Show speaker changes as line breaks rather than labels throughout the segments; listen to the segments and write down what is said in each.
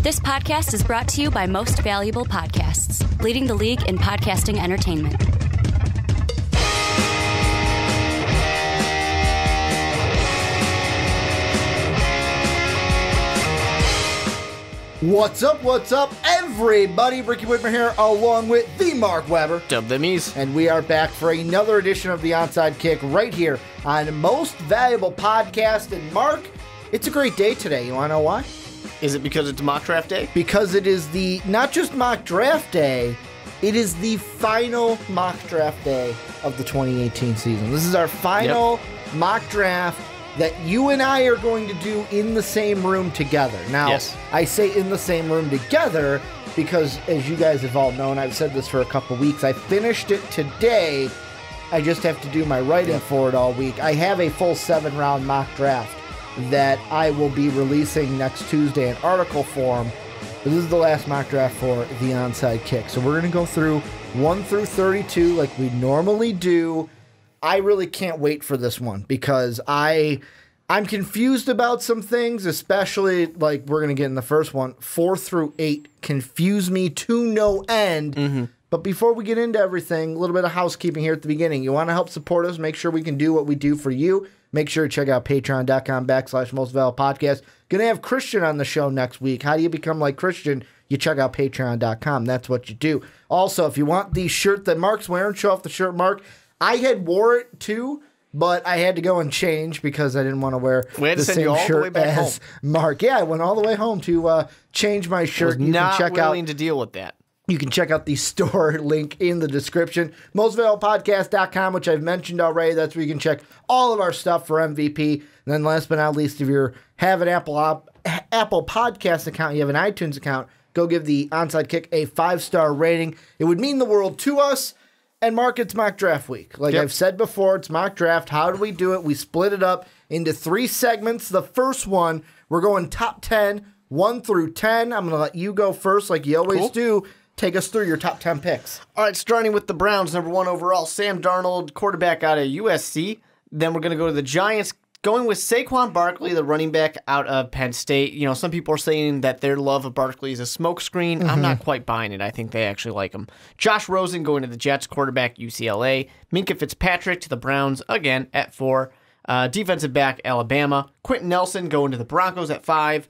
This podcast is brought to you by Most Valuable Podcasts, leading the league in podcasting entertainment.
What's up, everybody? Ricky Widmer here, along with the Mark Weber.
Dub them ease.
And we are back for another edition of the Onside Kick right here on Most Valuable Podcast. And Mark, it's a great day today. You want to know why?
Is it because it's mock draft day?
Because it is the, not just mock draft day, it is the final mock draft day of the 2018 season. This is our final mock draft that you and I are going to do in the same room together. Now,
yes.
I say in the same room together because, as you guys have all known, I've said this for a couple weeks, I finished it today. I just have to do my writing for it all week. I have a full 7-round mock draft that I will be releasing next Tuesday in article form. This is the last mock draft for the Onside Kick. So we're going to go through 1 through 32 like we normally do. I really can't wait for this one because I'm confused about some things, especially like we're going to get in the first one. 4 through 8 confuse me to no end. Mm-hmm. But before we get into everything, a little bit of housekeeping here at the beginning. You want to help support us, make sure we can do what we do for you. Make sure to check out patreon.com/mostvaluablepodcast. Going to have Christian on the show next week. How do you become like Christian? You check out patreon.com. That's what you do. Also, if you want the shirt that Mark's wearing, show off the shirt, Mark. I had wore it too, but I had to go and change because I didn't want to wear the same shirt as Mark. Yeah, I went all the way home to change my shirt.
You not can check willing to deal with that.
You can check out the store link in the description. MostValuablePodcast.com, which I've mentioned already. That's where you can check all of our stuff for MVP. And then last but not least, if you have an Apple Podcast account, you have an iTunes account, go give the Onside Kick a 5-star rating. It would mean the world to us. And Mark, it's mock draft week. Like I've said before, it's mock draft. How do we do it? We split it up into 3 segments. The first one, we're going top 10, 1 through 10. I'm going to let you go first like you always do. Take us through your top 10 picks.
All right, starting with the Browns, number 1 overall, Sam Darnold, quarterback out of USC. Then we're going to go to the Giants, going with Saquon Barkley, the running back out of Penn State. You know, some people are saying that their love of Barkley is a smokescreen. I'm not quite buying it. I think they actually like him. Josh Rosen going to the Jets, quarterback UCLA. Minkah Fitzpatrick to the Browns, again, at 4. Defensive back, Alabama. Quentin Nelson going to the Broncos at 5.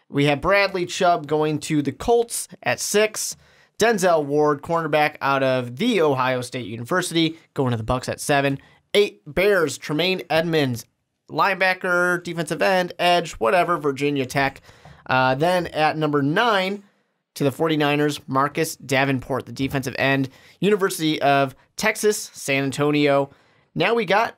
We have Bradley Chubb going to the Colts at 6. Denzel Ward, cornerback out of The Ohio State University, going to the Bucs at 7. 8, Bears, Tremaine Edmonds, linebacker, defensive end, edge, whatever, Virginia Tech. Then at number 9, to the 49ers, Marcus Davenport, the defensive end, University of Texas, San Antonio. Now we got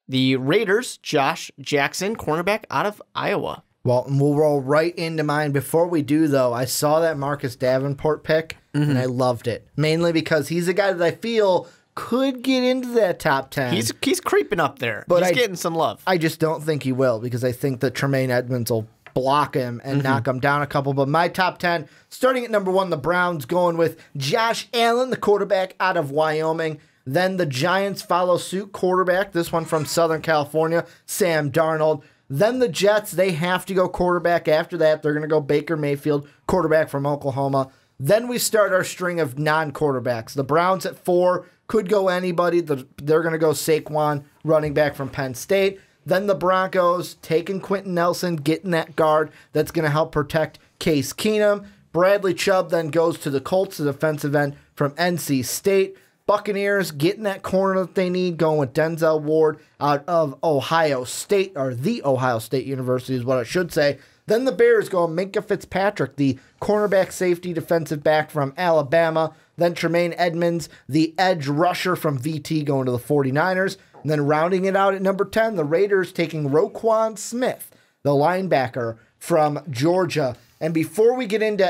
the Raiders, Josh Jackson, cornerback out of Iowa.
Well, we'll roll right into mine. Before we do, though, I saw that Marcus Davenport pick, and I loved it. Mainly because he's a guy that I feel could get into that top 10.
He's creeping up there. But he's getting some love.
I just don't think he will because I think that Tremaine Edmonds will block him and knock him down a couple. But my top 10, starting at number 1, the Browns, going with Josh Allen, the quarterback out of Wyoming. Then the Giants follow suit, quarterback, this one from Southern California, Sam Darnold. Then the Jets, they have to go quarterback after that. They're going to go Baker Mayfield, quarterback from Oklahoma. Then we start our string of non-quarterbacks. The Browns at 4, could go anybody. They're going to go Saquon, running back from Penn State. Then the Broncos, taking Quentin Nelson, getting that guard that's going to help protect Case Keenum. Bradley Chubb then goes to the Colts, the defensive end from NC State. Buccaneers getting that corner that they need, going with Denzel Ward out of Ohio State, or the Ohio State University is what I should say. Then the Bears go Minkah Fitzpatrick, the cornerback safety defensive back from Alabama. Then Tremaine Edmonds, the edge rusher from VT, going to the 49ers. And then rounding it out at number 10, the Raiders taking Roquan Smith, the linebacker from Georgia. And before we get into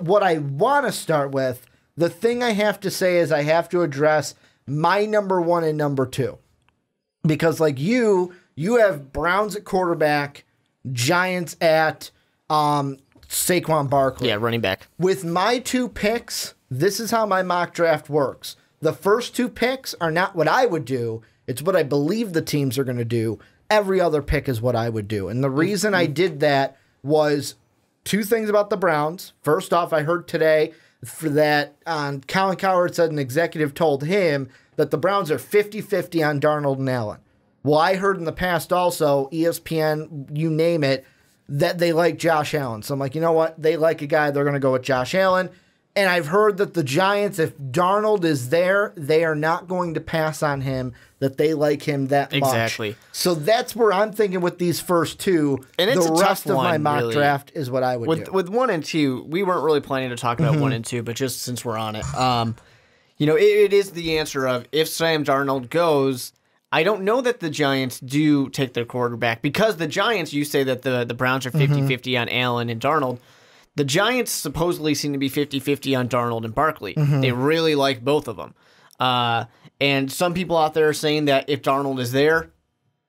what I want to start with, the thing I have to say is I have to address my number 1 and number 2. Because like you have Browns at quarterback, Giants at Saquon Barkley.
Yeah, running back.
With my 2 picks, this is how my mock draft works. The first 2 picks are not what I would do. It's what I believe the teams are going to do. Every other pick is what I would do. And the reason I did that was two things about the Browns. First off, I heard today that Colin Cowherd said an executive told him that the Browns are 50-50 on Darnold and Allen. Well, I heard in the past also, ESPN, you name it, that they like Josh Allen. So I'm like, you know what? They like a guy. They're going to go with Josh Allen. And I've heard that the Giants, if Darnold is there, they are not going to pass on him, that they like him that much.
Exactly.
So that's where I'm thinking with these first two.
And it's
the
a
rest
tough
of my
one,
mock
really.
draft is what I would do.
With 1 and 2, we weren't really planning to talk about 1 and 2, but just since we're on it, it is the answer of if Sam Darnold goes, I don't know that the Giants do take their quarterback because the Giants, you say that the Browns are 50-50 on Allen and Darnold. The Giants supposedly seem to be 50-50 on Darnold and Barkley. They really like both of them. And some people out there are saying that if Darnold is there,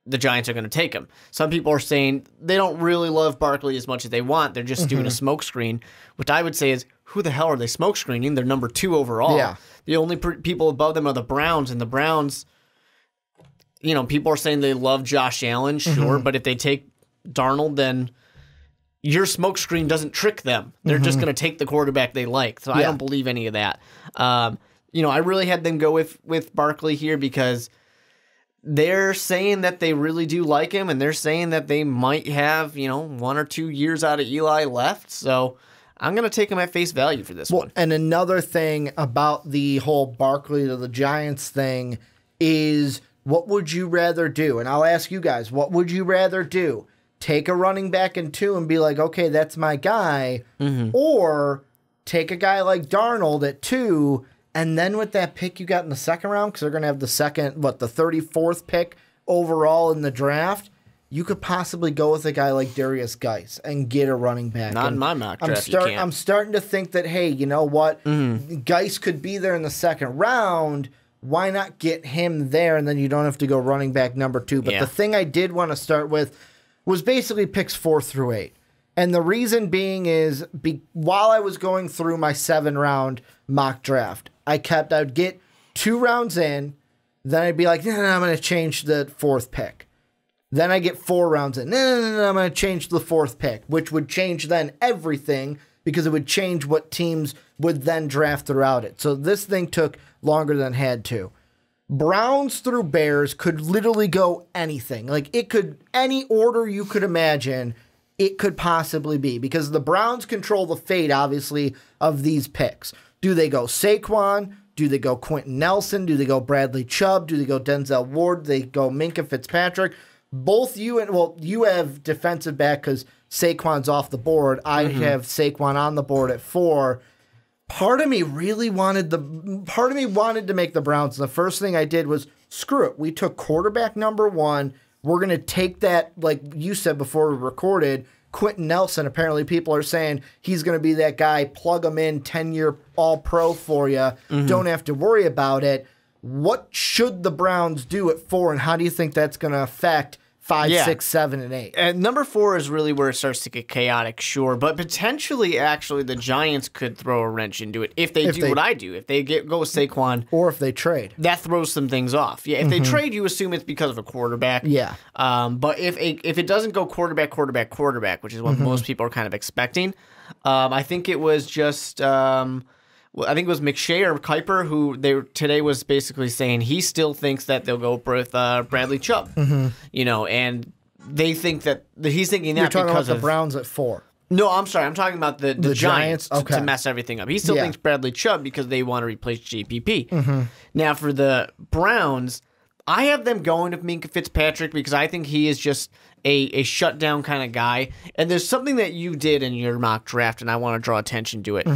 the Giants are going to take him. Some people are saying they don't really love Barkley as much as they want. They're just doing a smokescreen, which I would say is, who the hell are they smokescreening? They're number 2 overall.
Yeah.
The only people above them are the Browns, and the Browns, people are saying they love Josh Allen, sure, but if they take Darnold, then your smokescreen doesn't trick them. They're just going to take the quarterback they like. So I don't believe any of that. I really had them go with Barkley here because they're saying that they really do like him, and they're saying that they might have, 1 or 2 years out of Eli left. So I'm going to take him at face value for this one.
And another thing about the whole Barkley to the Giants thing is, what would you rather do? And I'll ask you guys, what would you rather do? Take a running back in 2 and be like, okay, that's my guy. Or take a guy like Darnold at 2, and then with that pick you got in the second round, because they're going to have the 34th pick overall in the draft, you could possibly go with a guy like Darius Geis and get a running back.
Not in my mock draft,
I'm starting to think that, hey, you know what? Geis could be there in the second round. Why not get him there, and then you don't have to go running back number 2. But the thing I did want to start with was basically picks 4 through 8. And the reason being is, while I was going through my 7-round mock draft, I'd get 2 rounds in, then I'd be like, no, I'm going to change the 4th pick. Then I get 4 rounds in, no, I'm going to change the 4th pick, which would change then everything, because it would change what teams would then draft throughout it. So this thing took longer than it had to. Browns through Bears could literally go anything. Like, it could, any order you could imagine, it could possibly be, because the Browns control the fate, obviously, of these picks. Do they go Saquon? Do they go Quentin Nelson? Do they go Bradley Chubb? Do they go Denzel Ward? Do they go Minkah Fitzpatrick? Both you have defensive back because Saquon's off the board. I have Saquon on the board at 4. Part of me wanted to make the Browns. The first thing I did was, screw it. We took quarterback number 1. We're going to take that, like you said before we recorded, Quentin Nelson. Apparently people are saying he's going to be that guy. Plug him in, 10-year all-pro for you. Don't have to worry about it. What should the Browns do at 4, and how do you think that's going to affect 5, 6, 7, and 8?
And number 4 is really where it starts to get chaotic, sure. But potentially, actually, the Giants could throw a wrench into it if they do what I do. If they go with Saquon.
Or if they trade.
That throws some things off. Yeah, if they trade, you assume it's because of a quarterback.
Yeah.
But if it doesn't go quarterback, which is what most people are kind of expecting, I think it was just... I think it was McShay or Kuiper who today was basically saying he still thinks that they'll go with Bradley Chubb. And they think that he's thinking that
You're talking
because
about
of
the Browns at 4.
No, I'm sorry. I'm talking about the Giants to mess everything up. He still thinks Bradley Chubb because they want to replace JPP. Now for the Browns, I have them going with Minkah Fitzpatrick because I think he is just a shutdown kind of guy. And there's something that you did in your mock draft, and I want to draw attention to it.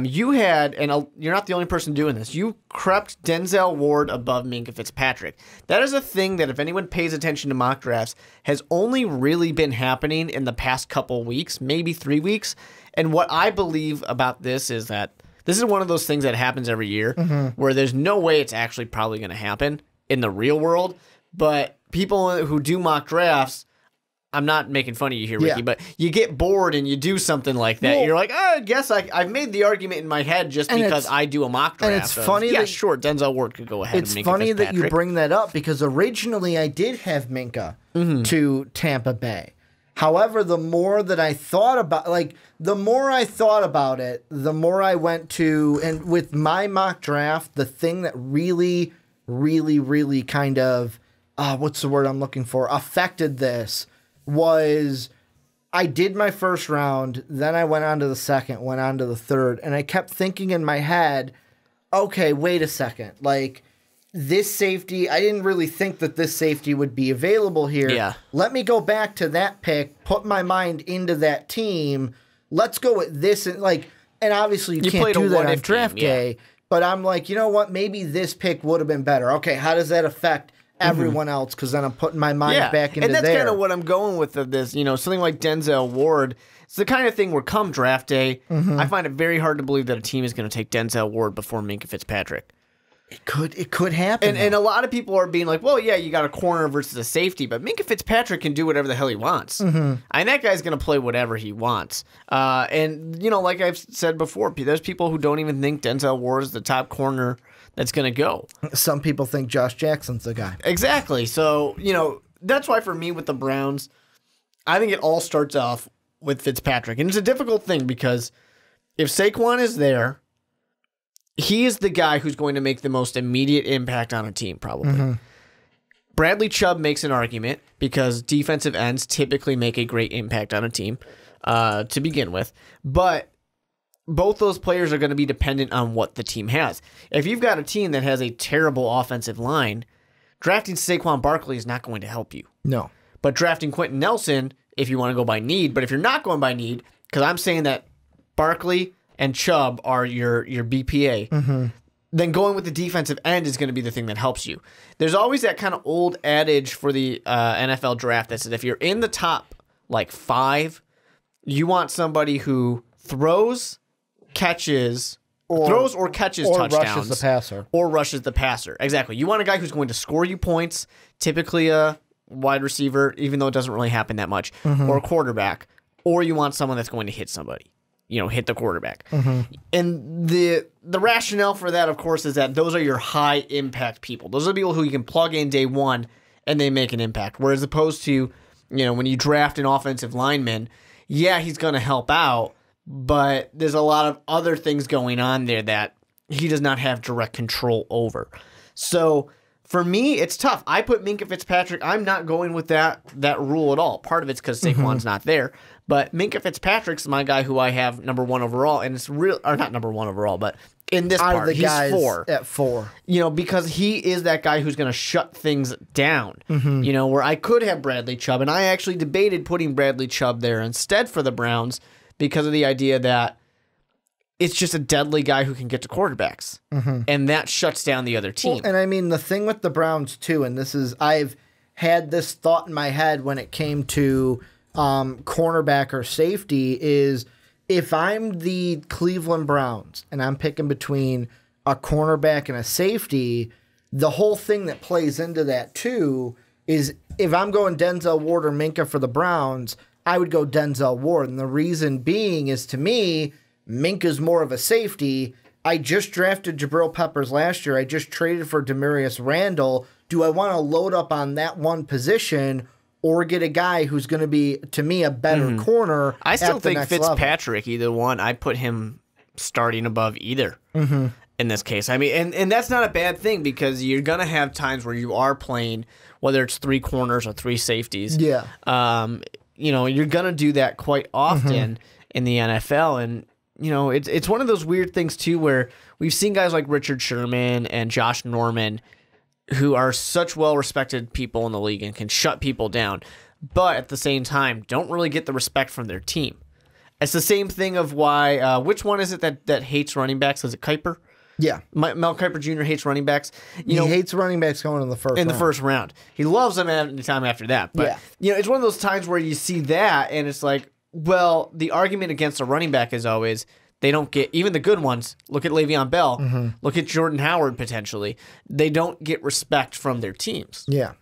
You had, and you're not the only person doing this, you crept Denzel Ward above Minkah Fitzpatrick. That is a thing that if anyone pays attention to mock drafts, has only really been happening in the past couple weeks, maybe 3 weeks. And what I believe about this is that this is one of those things that happens every year where there's no way it's actually probably going to happen in the real world. But people who do mock drafts, I'm not making fun of you here, Ricky, but you get bored and you do something like that. You're like, I guess I've made the argument in my head just because I do a mock draft.
And it's funny
sure, Denzel Ward could go ahead and make it.
It's funny that you bring that up because originally I did have Minkah to Tampa Bay. However, the more that I thought about, the more I thought about it, the more I went to, and with my mock draft, the thing that really, really, really kind of, what's the word I'm looking for, affected this was I did my first round, then I went on to the second, went on to the third, and I kept thinking in my head, okay, wait a second, this safety, I didn't really think that this safety would be available here.
Yeah.
Let me go back to that pick, put my mind into that team. Let's go with this. And obviously you can't do that on draft day. But I'm like, you know what? Maybe this pick would have been better. Okay, how does that affect everyone else? Because then I'm putting my mind back into there.
And that's kind of what I'm going with this. Something like Denzel Ward. It's the kind of thing where come draft day, I find it very hard to believe that a team is going to take Denzel Ward before Minkah Fitzpatrick.
It could happen.
And a lot of people are being like, well, yeah, you got a corner versus a safety, but Minkah Fitzpatrick can do whatever the hell he wants. That guy's going to play whatever he wants. Like I've said before, there's people who don't even think Denzel Ward is the top corner that's going to go.
Some people think Josh Jackson's the guy.
Exactly. So, that's why for me with the Browns, I think it all starts off with Fitzpatrick. And it's a difficult thing because if Saquon is there, he is the guy who's going to make the most immediate impact on a team, probably. Bradley Chubb makes an argument because defensive ends typically make a great impact on a team to begin with. But both those players are going to be dependent on what the team has. If you've got a team that has a terrible offensive line, drafting Saquon Barkley is not going to help you.
No.
But drafting Quentin Nelson, if you want to go by need, but if you're not going by need, because I'm saying that Barkley and Chubb are your BPA, then going with the defensive end is going to be the thing that helps you. There's always that kind of old adage for the NFL draft that says if you're in the top 5, you want somebody who throws or catches touchdowns.
Rushes the passer.
Or rushes the passer. Exactly. You want a guy who's going to score you points, typically a wide receiver, even though it doesn't really happen that much, or a quarterback, or you want someone that's going to hit somebody. Hit the quarterback. And the rationale for that, of course, is that those are your high impact people. Those are people who you can plug in day one and they make an impact. Whereas opposed to, when you draft an offensive lineman, yeah, he's going to help out, but there's a lot of other things going on there that he does not have direct control over. So for me, it's tough. I put Minkah Fitzpatrick. I'm not going with that rule at all. Part of it's because Saquon's not there. But Minkah Fitzpatrick's my guy who I have number 1 overall, and it's real, or not number 1 overall, but in this part, he's 4.
At 4.
Because he is that guy who's going to shut things down. Where I could have Bradley Chubb, and I actually debated putting Bradley Chubb there instead for the Browns because of the idea that it's just a deadly guy who can get to quarterbacks, and that shuts down the other team.
Well, and the thing with the Browns too, and I've had this thought in my head when it came to cornerback or safety, is if I'm the Cleveland Browns and I'm picking between a cornerback and a safety, the whole thing that plays into that too is if I'm going Denzel Ward or Minkah for the Browns, I would go Denzel Ward, and the reason being is, to me, Minkah's more of a safety. I just drafted Jabril Peppers last year. I just traded for Demarius Randall. Do I want to load up on that one position or get a guy who's going to be, to me, a better corner?
I still think Fitzpatrick, either one, I'd put him starting above either in this case. I mean, and that's not a bad thing because you're going to have times where you are playing, whether it's 3 corners or 3 safeties.
Yeah.
You're going to do that quite often in the NFL, and it's one of those weird things, too, where we've seen guys like Richard Sherman and Josh Norman who are such well-respected people in the league and can shut people down, but at the same time don't really get the respect from their team. It's the same thing of why, which one is it that hates running backs? Is it Kiper?
Yeah.
Mel Kiper Jr. hates running backs.
He hates running backs going in the first round.
The first round. He loves them any time after that. But, it's one of those times where you see that, and it's like, well, the argument against a running back is always they don't get, even the good ones, look at Le'Veon Bell, look at Jordan Howard potentially, they don't get respect from their teams.
Yeah.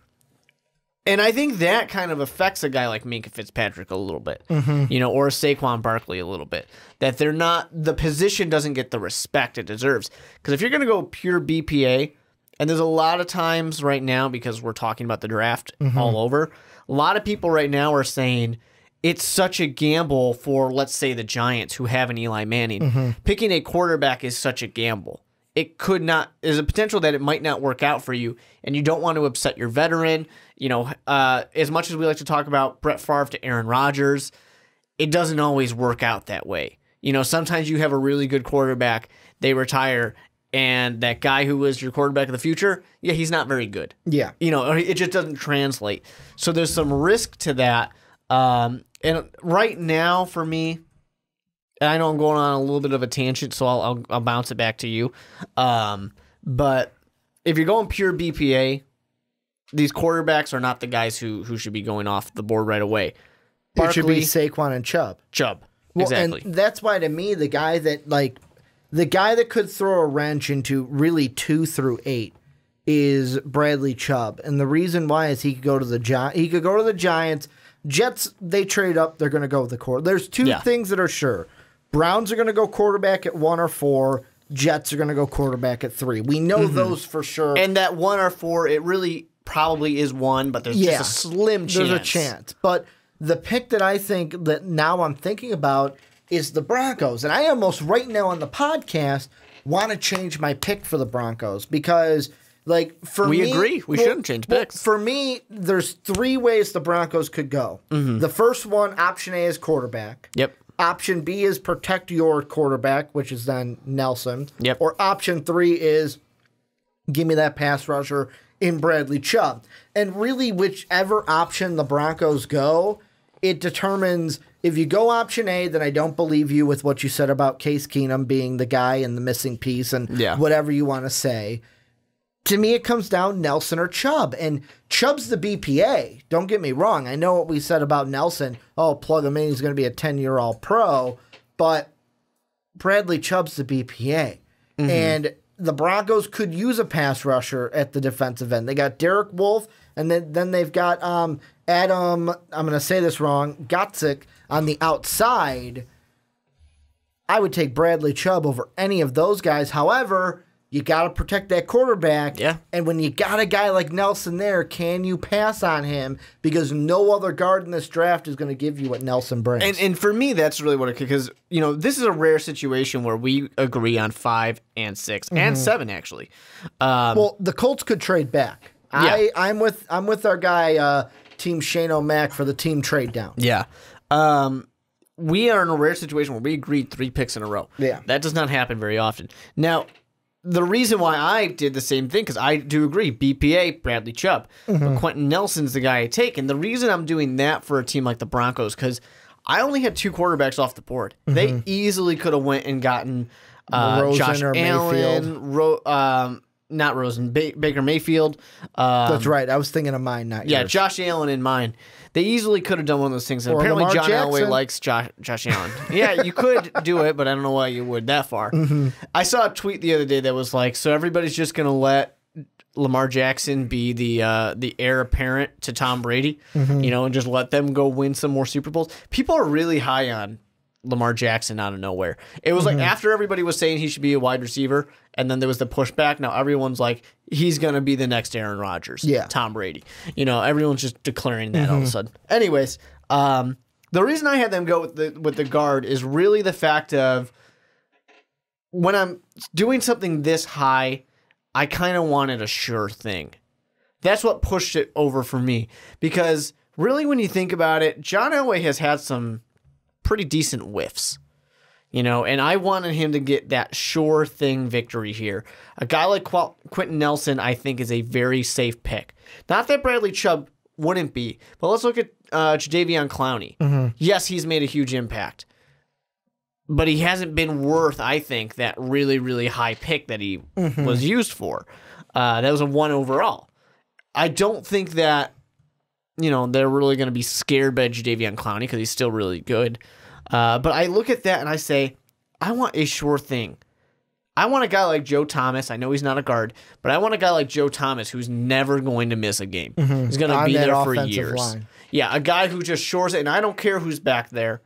And I think that kind of affects a guy like Minkah Fitzpatrick a little bit, or Saquon Barkley a little bit, that they're not, the position doesn't get the respect it deserves. Because if you're going to go pure BPA, and there's a lot of times right now, because we're talking about the draft all over, a lot of people right now are saying, it's such a gamble for, let's say, the Giants who have an Eli Manning. Picking a quarterback is such a gamble. It could not. There's a potential that it might not work out for you, and you don't want to upset your veteran. As much as we like to talk about Brett Favre to Aaron Rodgers, it doesn't always work out that way. Sometimes you have a really good quarterback, they retire, and that guy who was your quarterback of the future, he's not very good. Yeah. It just doesn't translate. So there's some risk to that. And right now for me, and I know I'm going on a little bit of a tangent, so I'll bounce it back to you. But if you're going pure BPA, these quarterbacks are not the guys who should be going off the board right away.
It should be Saquon and Chubb.
Well, exactly.
And that's why, to me, the guy that could throw a wrench into really 2 through 8 is Bradley Chubb. And the reason why is he could go to the Giants. Jets, they trade up, they're going to go with the core. There's two things that are sure. Browns are going to go quarterback at 1 or 4. Jets are going to go quarterback at 3. We know those for sure.
And that 1 or 4, it really probably is 1, but there's just a slim chance.
There's a chance. But the pick that I think that now I'm thinking about is the Broncos. And I almost right now on the podcast want to change my pick for the Broncos because,
we agree. We shouldn't change picks.
For me, there's 3 ways the Broncos could go. The first one, option A, is quarterback.
Yep.
Option B is protect your quarterback, which is then Nelson.
Yep.
Or option 3 is give me that pass rusher in Bradley Chubb. And really, whichever option the Broncos go, it determines if you go option A, then I don't believe you with what you said about Case Keenum being the guy and the missing piece and whatever you want to say. To me, it comes down Nelson or Chubb. And Chubb's the BPA. Don't get me wrong. I know what we said about Nelson. Oh, plug him in. He's going to be a 10-year All-Pro. But Bradley Chubb's the BPA. And the Broncos could use a pass rusher at the defensive end. They got Derek Wolfe, and then they've got Adam, I'm going to say this wrong, Gotzik on the outside. I would take Bradley Chubb over any of those guys. However, you got to protect that quarterback. Yeah. And when you got a guy like Nelson there, can you pass on him? Because no other guard in this draft is going to give you what Nelson brings.
And for me, that's really what it, because, this is a rare situation where we agree on 5 and 6 and 7, actually.
Well, the Colts could trade back. Yeah. I'm with our guy, Team Shane O'Mac, for the team trade down.
Yeah. We are in a rare situation where we agreed 3 picks in a row.
Yeah.
That does not happen very often. Now, the reason why I did the same thing, because I do agree, BPA, Bradley Chubb. But Quentin Nelson's the guy I take. And the reason I'm doing that for a team like the Broncos, because I only had 2 quarterbacks off the board. They easily could have went and gotten Josh Allen, not Rosen, Baker Mayfield.
That's right. I was thinking of mine, not yours.
Yeah, Josh Allen in mine. They easily could have done one of those things. And apparently
Lamar
John
Jackson.
Elway likes Josh Allen. Yeah, you could do it, but I don't know why you would that far. I saw a tweet the other day that was like, so everybody's just going to let Lamar Jackson be the heir apparent to Tom Brady, and just let them go win some more Super Bowls. People are really high on Lamar Jackson out of nowhere. It was like after everybody was saying he should be a wide receiver, and then there was the pushback. Now everyone's like, he's going to be the next Aaron Rodgers, Tom Brady. Everyone's just declaring that all of a sudden. Anyways, the reason I had them go with the guard is really the fact of when I'm doing something this high, I kind of wanted a sure thing. That's what pushed it over for me. Because really, when you think about it, John Elway has had some pretty decent whiffs, and I wanted him to get that sure thing victory here. A guy like Quentin Nelson, I think, is a very safe pick. Not that Bradley Chubb wouldn't be, but let's look at Jadeveon Clowney. Yes, he's made a huge impact, but he hasn't been worth, I think, that really, really high pick that he was used for. That was a 1 overall. I don't think that they're really going to be scared by Jadeveon Clowney because he's still really good. But I look at that and I say, I want a sure thing. I want a guy like Joe Thomas. I know he's not a guard, but I want a guy like Joe Thomas who's never going to miss a game. He's going to be there for years. Line. Yeah, a guy who just shores it, and I don't care who's back there.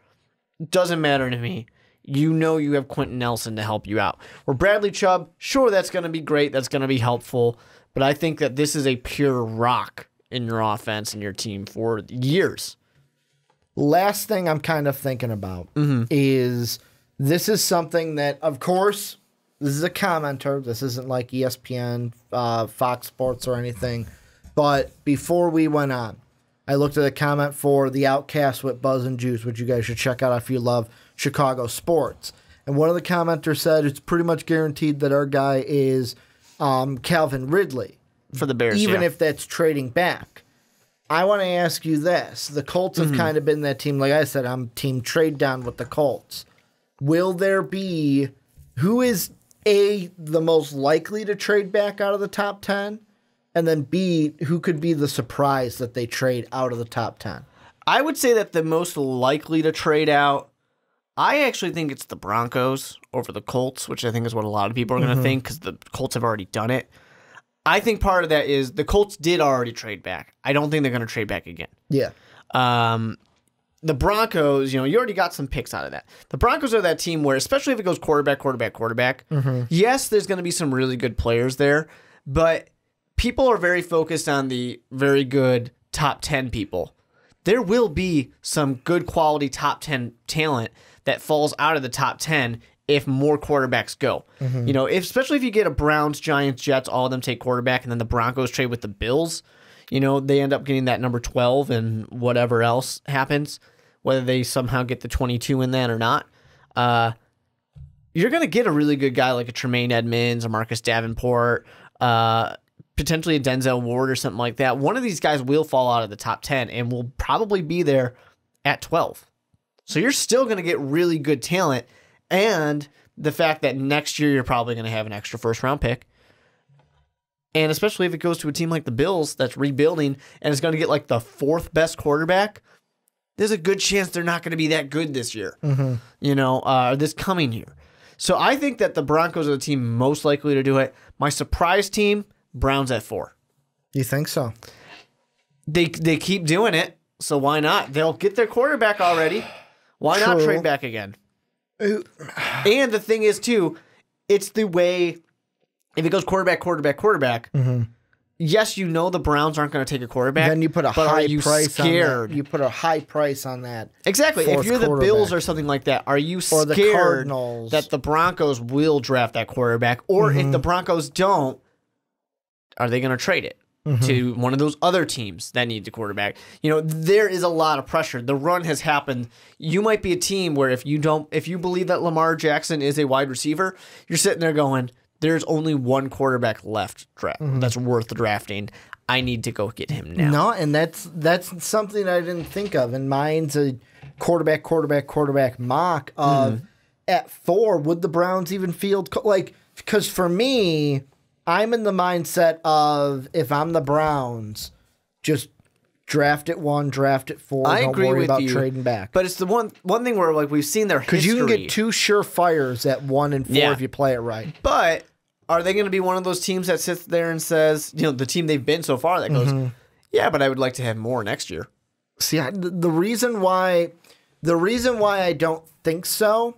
Doesn't matter to me. You have Quentin Nelson to help you out. Where Bradley Chubb, sure, that's going to be great. That's going to be helpful. But I think that this is a pure rock in your offense and your team for years.
Last thing I'm kind of thinking about is this is something that, of course, this is a commenter. This isn't like ESPN, Fox Sports or anything. But before we went on, I looked at a comment for The Outcast with Buzz and Juice, which you guys should check out if you love Chicago sports. And one of the commenters said it's pretty much guaranteed that our guy is Calvin Ridley.
For the Bears,
even if that's trading back. I want to ask you this. The Colts have kind of been that team. Like I said, I'm team trade down with the Colts. Will there be, who is A, the most likely to trade back out of the top 10? And then B, who could be the surprise that they trade out of the top 10?
I would say that the most likely to trade out, I actually think it's the Broncos over the Colts, which I think is what a lot of people are going to think because the Colts have already done it. I think part of that is the Colts did already trade back. I don't think they're going to trade back again.
Yeah.
The Broncos, you already got some picks out of that. The Broncos are that team where, especially if it goes quarterback, yes, there's going to be some really good players there, but people are very focused on the very good top 10 people. There will be some good quality top 10 talent that falls out of the top 10 if more quarterbacks go. Especially if you get a Browns, Giants, Jets, all of them take quarterback, and then the Broncos trade with the Bills, they end up getting that number 12 and whatever else happens, whether they somehow get the 22 in that or not. You're going to get a really good guy like a Tremaine Edmonds, a Marcus Davenport, potentially a Denzel Ward or something like that. One of these guys will fall out of the top 10 and will probably be there at 12. So you're still going to get really good talent, and the fact that next year you're probably going to have an extra first-round pick. And especially if it goes to a team like the Bills that's rebuilding and is going to get like the fourth best quarterback, there's a good chance they're not going to be that good this year, this coming year. So I think that the Broncos are the team most likely to do it. My surprise team, Browns at 4.
You think so?
They keep doing it, so why not? They'll get their quarterback already. Why not trade back again? And the thing is, too, it's the way, if it goes quarterback, yes, the Browns aren't going to take a quarterback.
Then you put a high price
scared?
on that. You put a high price on that.
Exactly. If you're the Bills or something like that, are you scared
the Cardinals
that the Broncos will draft that quarterback? Or if the Broncos don't, are they going to trade it to one of those other teams that need the quarterback? There is a lot of pressure. The run has happened. You might be a team where if you believe that Lamar Jackson is a wide receiver, you're sitting there going, there's only one quarterback left that's worth drafting. I need to go get him now.
No, and that's something I didn't think of. And mine's a quarterback mock of at 4. Would the Browns even field because for me, I'm in the mindset of if I'm the Browns, just draft at 1, draft at 4.
I
don't
agree
worry
with
about
you,
trading back.
But it's the one thing where we've seen their history.
Because you can get 2 surefires at 1 and 4 if you play it right.
But are they going to be one of those teams that sits there and says, the team they've been so far that goes, yeah, but I would like to have more next year?
See, the reason why I don't think so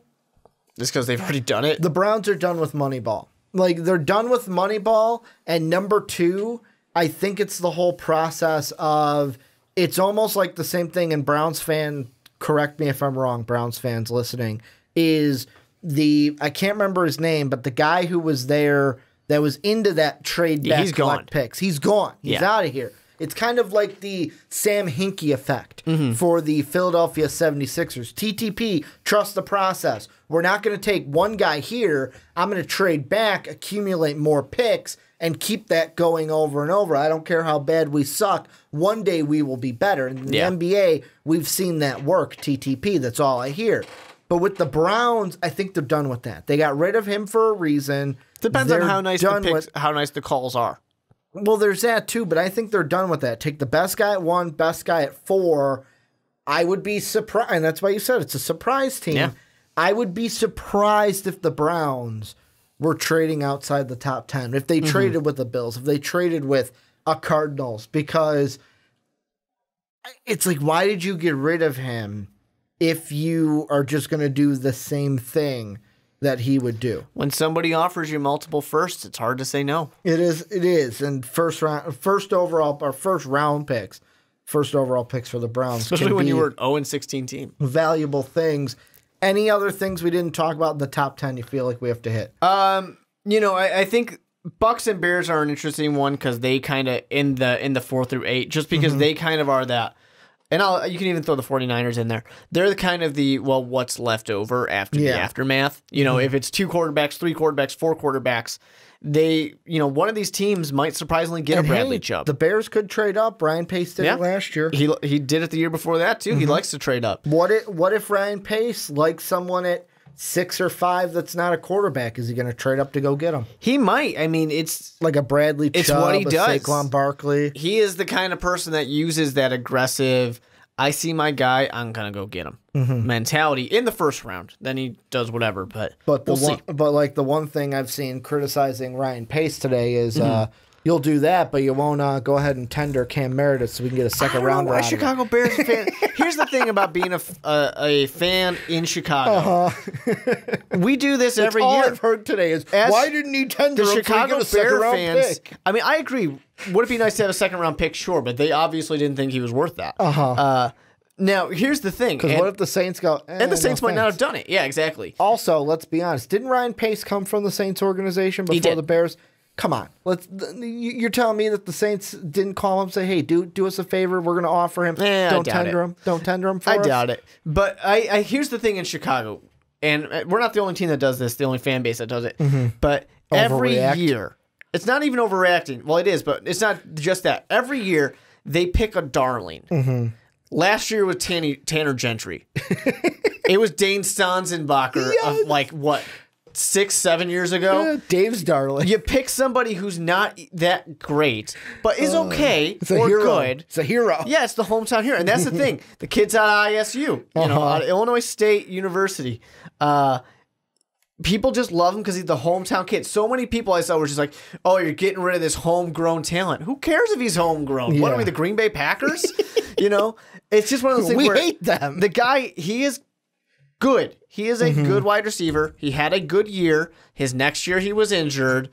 is because they've already done it.
The Browns are done with Moneyball. They're done with Moneyball, and number 2, I think it's the whole process of it's almost like the same thing. And Browns fan, correct me if I'm wrong, Browns fans listening, is I can't remember his name, but the guy who was there that was into that trade back collect picks. He's gone. He's out of here. It's kind of like the Sam Hinkie effect for the Philadelphia 76ers. TTP, trust the process. We're not going to take one guy here. I'm going to trade back, accumulate more picks, and keep that going over and over. I don't care how bad we suck. One day we will be better. In the NBA, we've seen that work, TTP. That's all I hear. But with the Browns, I think they're done with that. They got rid of him for a reason.
Depends on how nice the picks, how nice the calls are.
Well, there's that too, but I think they're done with that. Take the best guy at 1, best guy at 4. I would be surprised, and that's why you said it's a surprise team.
Yeah.
I would be surprised if the Browns were trading outside the top 10, if they traded with the Bills, if they traded with a Cardinals, because it's like, why did you get rid of him if you are just going to do the same thing that he would do?
When somebody offers you multiple firsts, it's hard to say no.
It is, and first overall, our first round picks. first overall picks for the Browns.
Especially when you were an 0-16 team.
Valuable things. Any other things we didn't talk about in the top 10 you feel like we have to hit?
I think Bucks and Bears are an interesting one because they kind of in the 4 through 8, just because they kind of are that. And you can even throw the 49ers in there. They're the kind of what's left over after the aftermath. If it's 2 quarterbacks, 3 quarterbacks, 4 quarterbacks, one of these teams might surprisingly get a Bradley Chubb.
The Bears could trade up. Ryan Pace did it last year.
He did it the year before that, too. He likes to trade up.
What if Ryan Pace likes someone at 6 or 5 that's not a quarterback? Is he going to trade up to go get him?
He might. I mean, it's
like a Bradley Chubb,
it's what he does.
Saquon Barkley.
He is the kind of person that uses that aggressive, I see my guy, I'm going to go get him mentality in the first round. Then he does whatever, but we'll see.
But like the one thing I've seen criticizing Ryan Pace today is you'll do that, but you won't go ahead and tender Cam Meredith so we can get a second rounder out of it.
Chicago Bears fan. Here's the thing about being a fan in Chicago. We do this every year.
All I've heard today is, why didn't he tender
the
him
Chicago
so
Bears fans?
Pick?
I mean, I agree. Would it be nice to have a second round pick? Sure, but they obviously didn't think he was worth that. Now, here's the thing.
Because what if the Saints go...
and the Saints might not have done it. Yeah, exactly.
Also, let's be honest. Didn't Ryan Pace come from the Saints organization before the Bears? Come on. You're telling me that the Saints didn't call him and say, hey, do us a favor. We're going to offer him. Don't tender him. Don't tender him for us.
I doubt it. But here's the thing in Chicago. And we're not the only team that does this, the only fan base that does it. But every year... It's not even overreacting. Well, it is, but it's not just that. Every year, they pick a darling. Last year was Tanner Gentry. It was Dane Stanzenbacher of 6-7 years ago.
Yeah, Dave's darling.
You pick somebody who's not that great, but is okay or
hero.
Good.
It's a hero.
Yeah, it's the hometown hero. And that's the thing. The kid's out of ISU, out of Illinois State University. People just love him because he's the hometown kid. So many people I saw were just like, oh, you're getting rid of this homegrown talent. Who cares if he's homegrown? What are we, the Green Bay Packers? It's just one of those things
we
where
hate them.
The guy, he is good. He is a good wide receiver. He had a good year. His next year he was injured.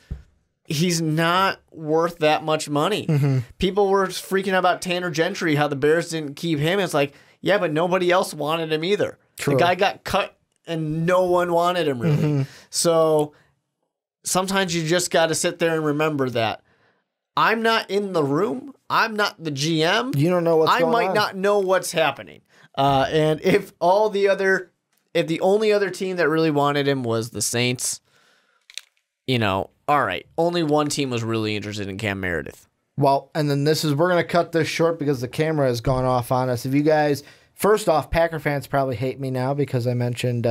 He's not worth that much money. People were freaking out about Tanner Gentry, how the Bears didn't keep him. It's like, yeah, but nobody else wanted him either. True. The guy got cut and no one wanted him really. So sometimes you just got to sit there and remember that I'm not in the room. I'm not the GM.
You don't know what's going on.
I might not know what's happening. And if the only other team that really wanted him was the Saints, all right, only one team was really interested in Cam Meredith.
Well, and then we're going to cut this short because the camera has gone off on us. If you guys, first off, Packer fans probably hate me now because I mentioned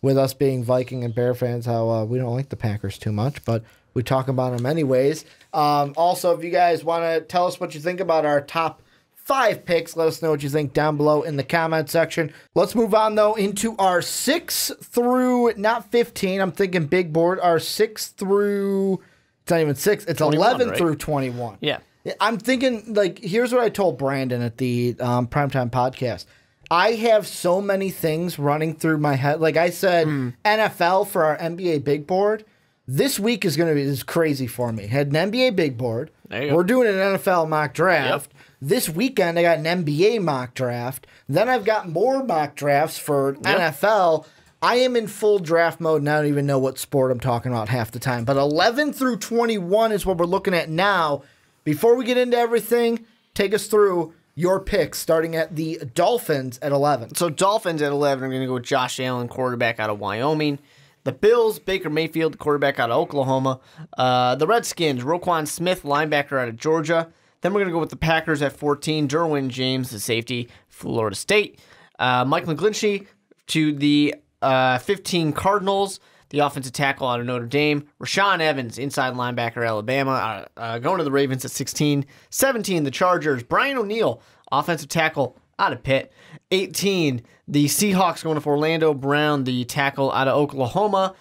with us being Viking and Bear fans how we don't like the Packers too much, but we talk about them anyways. Also, if you guys want to tell us what you think about our top 5 picks, let us know what you think down below in the comment section. Let's move on, though, into our 6 through, not 15, I'm thinking big board, our 6 through, it's not even 6, it's 11 through 21.
Yeah.
I'm thinking, here's what I told Brandon at the Primetime Podcast. I have so many things running through my head. Like I said, NFL for our NBA big board. This week is going to be crazy for me. Had an NBA big board. We're doing an NFL mock draft. Yep. This weekend, I got an NBA mock draft. Then I've got more mock drafts for NFL. I am in full draft mode, and I don't even know what sport I'm talking about half the time. But 11 through 21 is what we're looking at now. Before we get into everything, take us through your picks, starting at the Dolphins at 11.
So Dolphins at 11, I'm going to go with Josh Allen, quarterback out of Wyoming. The Bills, Baker Mayfield, quarterback out of Oklahoma. The Redskins, Roquan Smith, linebacker out of Georgia. Then we're going to go with the Packers at 14, Derwin James, the safety, Florida State. Mike McGlinchey to the 15 Cardinals, the offensive tackle out of Notre Dame. Rashaan Evans, inside linebacker, Alabama, going to the Ravens at 16. 17, the Chargers. Brian O'Neill, offensive tackle out of Pitt. 18, the Seahawks going to Orlando Brown, the tackle out of Oklahoma.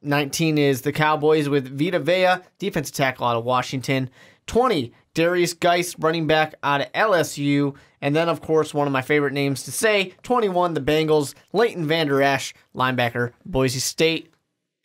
19 is the Cowboys with Vita Vea, defensive tackle out of Washington. 20, Darius Geis, running back out of LSU. And then, of course, one of my favorite names to say, 21, the Bengals, Leighton Vander Esch, linebacker, Boise State.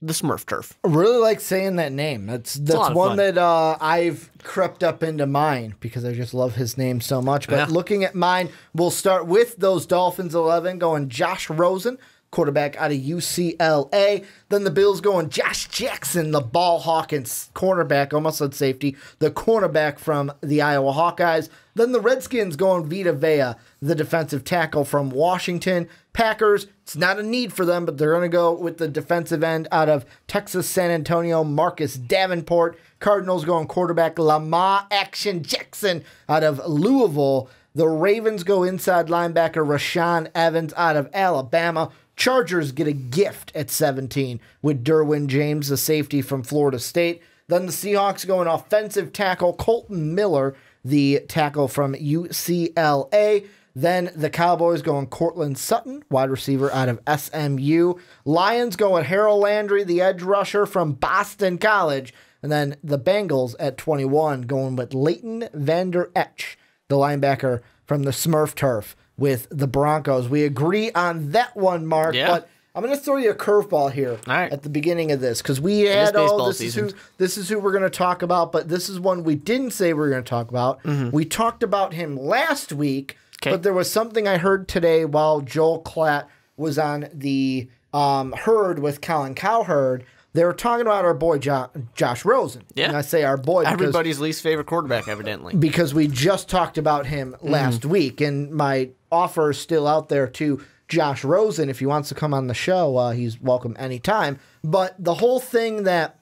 the Smurf turf.
I really like saying that name. That's one that I've crept up into mine because I just love his name so much. But looking at mine, we'll start with those Dolphins 11 going Josh Rosen, quarterback out of UCLA. Then the Bills going Josh Jackson, the ball hawking cornerback, almost said safety, the cornerback from the Iowa Hawkeyes. Then the Redskins going Vita Vea, the defensive tackle from Washington. Packers, it's not a need for them, but they're going to go with the defensive end out of Texas San Antonio, Marcus Davenport. Cardinals going quarterback Lamar Action Jackson out of Louisville. The Ravens go inside linebacker Rashaan Evans out of Alabama. Chargers get a gift at 17 with Derwin James, the safety from Florida State. Then the Seahawks go an offensive tackle Colton Miller, the tackle from UCLA. Then the Cowboys going Cortland Sutton, wide receiver out of SMU. Lions going Harold Landry, the edge rusher from Boston College. And then the Bengals at 21 going with Leighton Vander Esch, the linebacker from the Smurf turf with the Broncos. We agree on that one, Mark.
Yeah.
But I'm going to throw you a curveball here at the beginning of this because we had this is who we're going to talk about, but this is one we didn't say we were going to talk about. Mm-hmm. We talked about him last week, but there was something I heard today while Joel Klatt was on the Herd with Colin Cowherd. They were talking about our boy Josh Rosen. Yeah. And I say our boy because
everybody's least favorite quarterback, evidently.
Because we just talked about him last week, and my offer is still out there to Josh Rosen. If he wants to come on the show, he's welcome anytime. But the whole thing that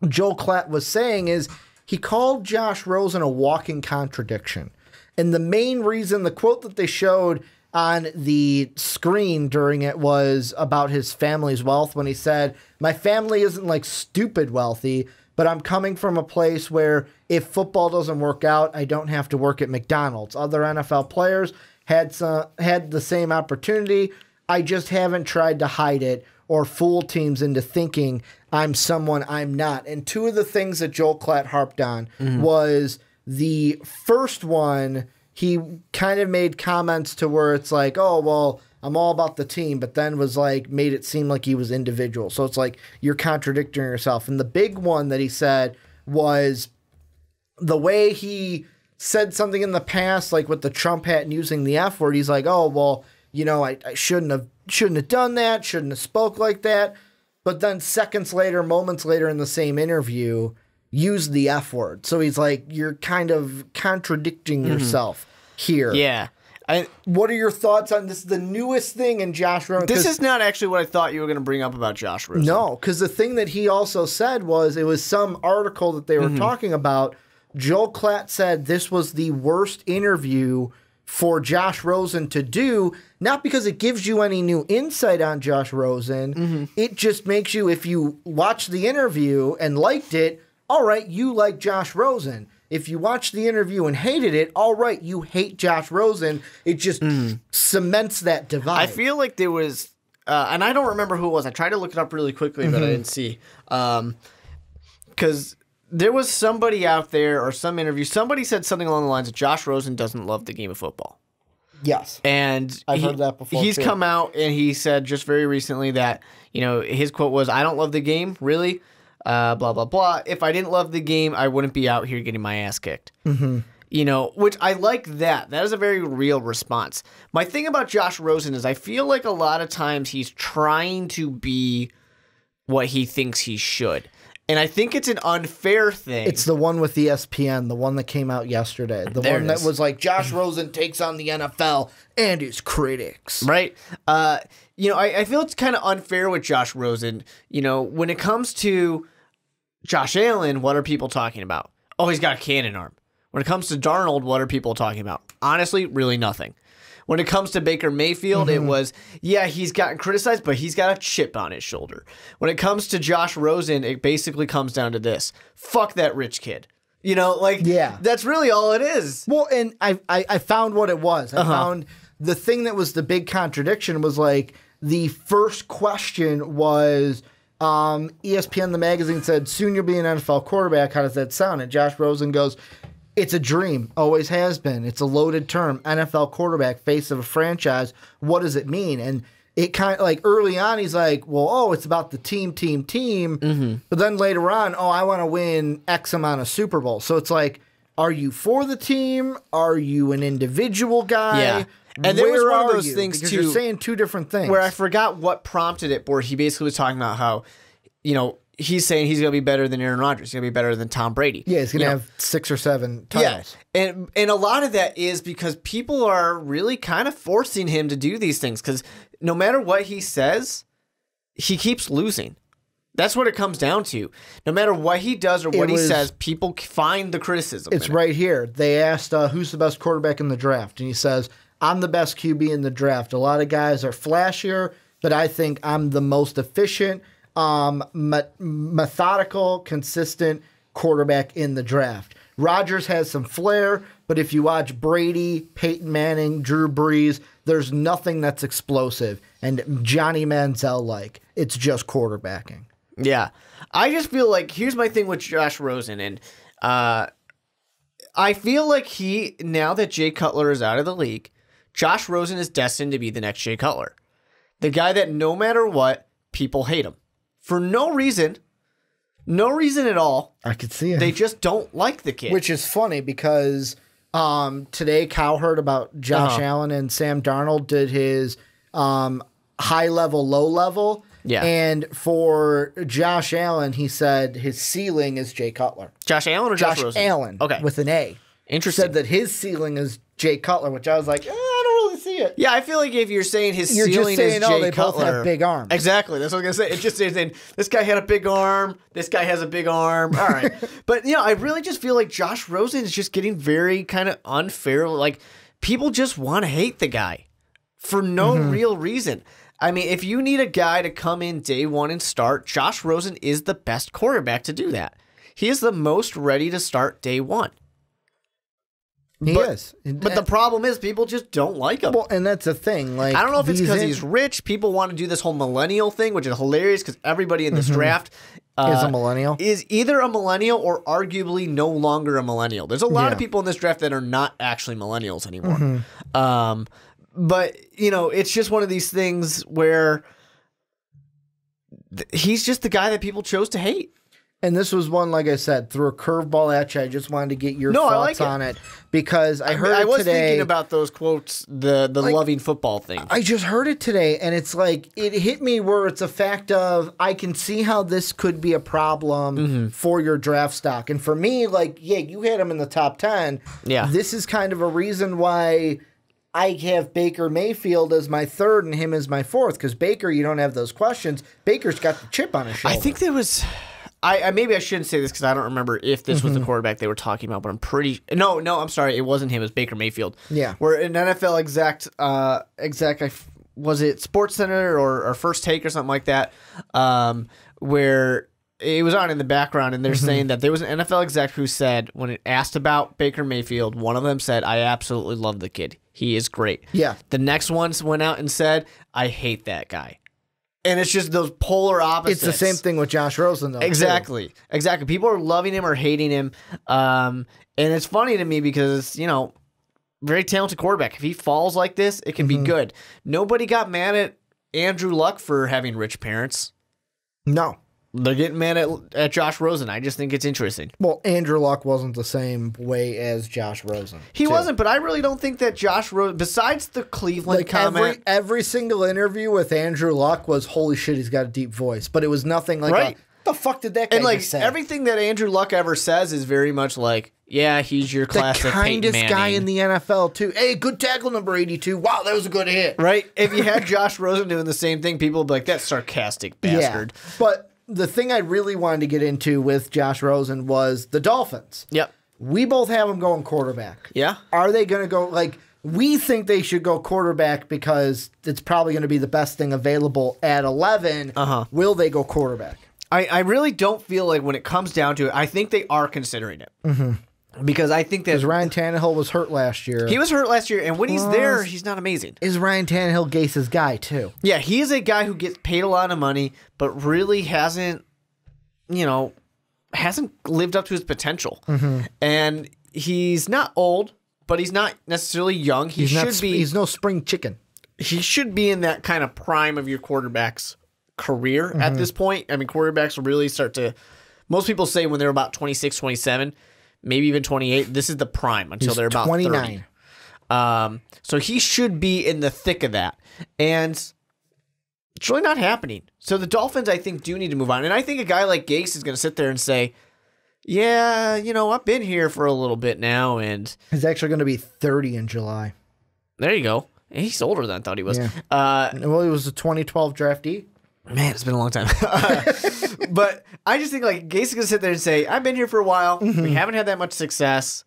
Joel Klatt was saying is he called Josh Rosen a walking contradiction. And the main reason, the quote that they showed on the screen during it was about his family's wealth when he said, my family isn't like stupid wealthy, but I'm coming from a place where if football doesn't work out, I don't have to work at McDonald's. Other NFL players had the same opportunity. I just haven't tried to hide it or fool teams into thinking I'm someone I'm not. And two of the things that Joel Klatt harped on was the first one, he kind of made comments to where it's like, oh, well, I'm all about the team, but then was like, made it seem like he was individual. So it's like, you're contradicting yourself. And the big one that he said was the way he said something in the past, like with the Trump hat and using the F word. He's like, oh, well, you know, I shouldn't have done that, shouldn't have spoke like that. But then seconds later, moments later in the same interview, use the F word. So he's like, you're kind of contradicting yourself here.
Yeah.
What are your thoughts on this? The newest thing in Josh Rosen.
This is not actually what I thought you were going to bring up about Josh Rosen.
No, because the thing that he also said was, it was some article that they were talking about. Joel Klatt said this was the worst interview for Josh Rosen to do, not because it gives you any new insight on Josh Rosen. It just makes you, if you watch the interview and liked it, all right, you like Josh Rosen. If you watched the interview and hated it, all right, you hate Josh Rosen. It just cements that divide.
I feel like there was, and I don't remember who it was. I tried to look it up really quickly, but I didn't see. Because there was somebody out there or some interview, somebody said something along the lines of Josh Rosen doesn't love the game of football.
Yes.
And
I've heard that before.
He's come out and he said just very recently that, you know, his quote was, I don't love the game, really. Blah, blah, blah. If I didn't love the game, I wouldn't be out here getting my ass kicked. You know, which I like that. That is a very real response. My thing about Josh Rosen is I feel like a lot of times he's trying to be what he thinks he should. And I think it's an unfair thing.
It's the one with ESPN, the one that came out yesterday. The one that was like, Josh Rosen takes on the NFL and his critics.
Right. You know, I feel it's kind of unfair with Josh Rosen. You know, when it comes to Josh Allen, what are people talking about? Oh, he's got a cannon arm. When it comes to Darnold, what are people talking about? Honestly, really nothing. When it comes to Baker Mayfield, it was, yeah, he's gotten criticized, but he's got a chip on his shoulder. When it comes to Josh Rosen, it basically comes down to this. Fuck that rich kid. You know, like, that's really all it is.
Well, and I found what it was. I found the thing that was the big contradiction was like, the first question was, ESPN, the magazine, said, soon you'll be an NFL quarterback. How does that sound? And Josh Rosen goes, it's a dream. Always has been. It's a loaded term. NFL quarterback, face of a franchise. What does it mean? And it kind of like early on, he's like, well, it's about the team. But then later on, I want to win X amount of Super Bowls. So it's like, are you for the team? Are you an individual guy?
Yeah. And there was one of those things,
because
too.
You're saying two different things.
Where I forgot what prompted it, where he basically was talking about how, he's saying he's going to be better than Aaron Rodgers. He's going to be better than Tom Brady.
Yeah, he's going to have 6 or 7 titles.
Yeah. And a lot of that is because people are really kind of forcing him to do these things, because no matter what he says, he keeps losing. That's what it comes down to. No matter what he does or what he says, people find the criticism.
It's right here. They asked, who's the best quarterback in the draft? And he says, I'm the best QB in the draft. A lot of guys are flashier, but I think I'm the most efficient, methodical, consistent quarterback in the draft. Rodgers has some flair, but if you watch Brady, Peyton Manning, Drew Brees, there's nothing that's explosive and Johnny Manziel-like. It's just quarterbacking.
Yeah. I just feel like, here's my thing with Josh Rosen, and I feel like now that Jay Cutler is out of the league, Josh Rosen is destined to be the next Jay Cutler. The guy that no matter what, people hate him. For no reason at all.
I could see it.
They just don't like the kid.
Which is funny because today Cal heard about Josh Allen and Sam Darnold did his high level, low level.
Yeah.
And for Josh Allen, he said his ceiling is Jay Cutler.
Josh Allen or Josh Rosen?
Allen.
Okay.
With an A.
Interesting.
Said that his ceiling is Jay Cutler, which I was like, I don't really see it.
Yeah, I feel like if you're saying his ceiling
just saying,
is Jay Cutler.
they both have big arms.
Exactly. That's what I was going to say. It's just saying, this guy had a big arm. This guy has a big arm. All right. But, I really just feel like Josh Rosen is just getting very kind of unfair. Like, people just want to hate the guy for no real reason. I mean, if you need a guy to come in day one and start, Josh Rosen is the best quarterback to do that. He is the most ready to start day one.
He is.
But the problem is people just don't like him.
Well, and that's the thing. Like,
I don't know if it's because he's rich. People want to do this whole millennial thing, which is hilarious because everybody in this draft
is a millennial.
Is either a millennial or arguably no longer a millennial. There's a lot of people in this draft that are not actually millennials anymore. But, it's just one of these things where he's just the guy that people chose to hate.
And this was one, like I said, threw a curveball at you. I just wanted to get your thoughts on it because I heard
I was
today.
Thinking about those quotes, the loving football thing.
I just heard it today, and it's like it hit me where it's a fact of I can see how this could be a problem for your draft stock. And for me, like, you had him in the top 10.
Yeah.
This is kind of a reason why I have Baker Mayfield as my 3rd and him as my 4th because Baker, you don't have those questions. Baker's got the chip on his shoulder.
I think there was... maybe I shouldn't say this because I don't remember if this was the quarterback they were talking about, but I'm pretty... No, I'm sorry. It wasn't him. It was Baker Mayfield.
Yeah.
Where an NFL was it SportsCenter or First Take or something like that, where it was on in the background, and they're saying that there was an NFL exec who said, when it asked about Baker Mayfield, one of them said, I absolutely love the kid. He is great.
Yeah.
The next ones went out and said, I hate that guy. And it's just those polar opposites.
It's the same thing with Josh Rosen, though.
Exactly.
Too.
Exactly. People are loving him or hating him. And it's funny to me because, very talented quarterback. If he falls like this, it can be good. Nobody got mad at Andrew Luck for having rich parents.
No.
They're getting mad at Josh Rosen. I just think it's interesting.
Well, Andrew Luck wasn't the same way as Josh Rosen.
He wasn't, but I really don't think that Josh Rosen, besides the Cleveland comment.
Every single interview with Andrew Luck was, holy shit, he's got a deep voice. But it was nothing like, what the fuck did that guy just say?
Everything that Andrew Luck ever says is very much like, yeah, he's your classic
the kindest
Peyton
guy
Manning.
in the NFL, too. Hey, good tackle number 82. Wow, that was a good hit.
Right? If you had Josh Rosen doing the same thing, people would be like, that's sarcastic bastard.
Yeah, but the thing I really wanted to get into with Josh Rosen was the Dolphins.
Yep.
We both have them going quarterback.
Yeah.
Are they going to go, we think they should go quarterback because it's probably going to be the best thing available at 11. Will they go quarterback?
I really don't feel like when it comes down to it, I think they are considering it. Because I think that...
Because Ryan Tannehill was hurt last year.
He was hurt last year, and when he's there, he's not amazing.
Is Ryan Tannehill Gase's guy, too?
Yeah, he is a guy who gets paid a lot of money, but really hasn't lived up to his potential. And he's not old, but he's not necessarily young. He's no spring chicken. he should be in that kind of prime of your quarterback's career at this point. I mean, quarterbacks really start to, most people say when they're about 26, 27, maybe even 28, this is the prime until they're about
29.
30. So he should be in the thick of that. And it's really not happening. So the Dolphins, I think, do need to move on. And I think a guy like Gase is going to sit there and say, yeah, I've been here for a little bit now. And
He's actually going to be 30 in July.
there you go. He's older than I thought he was.
Yeah. Well, he was a 2012 draftee.
Man, it's been a long time. But I just think like Gase is going to sit there and say, I've been here for a while. We haven't had that much success.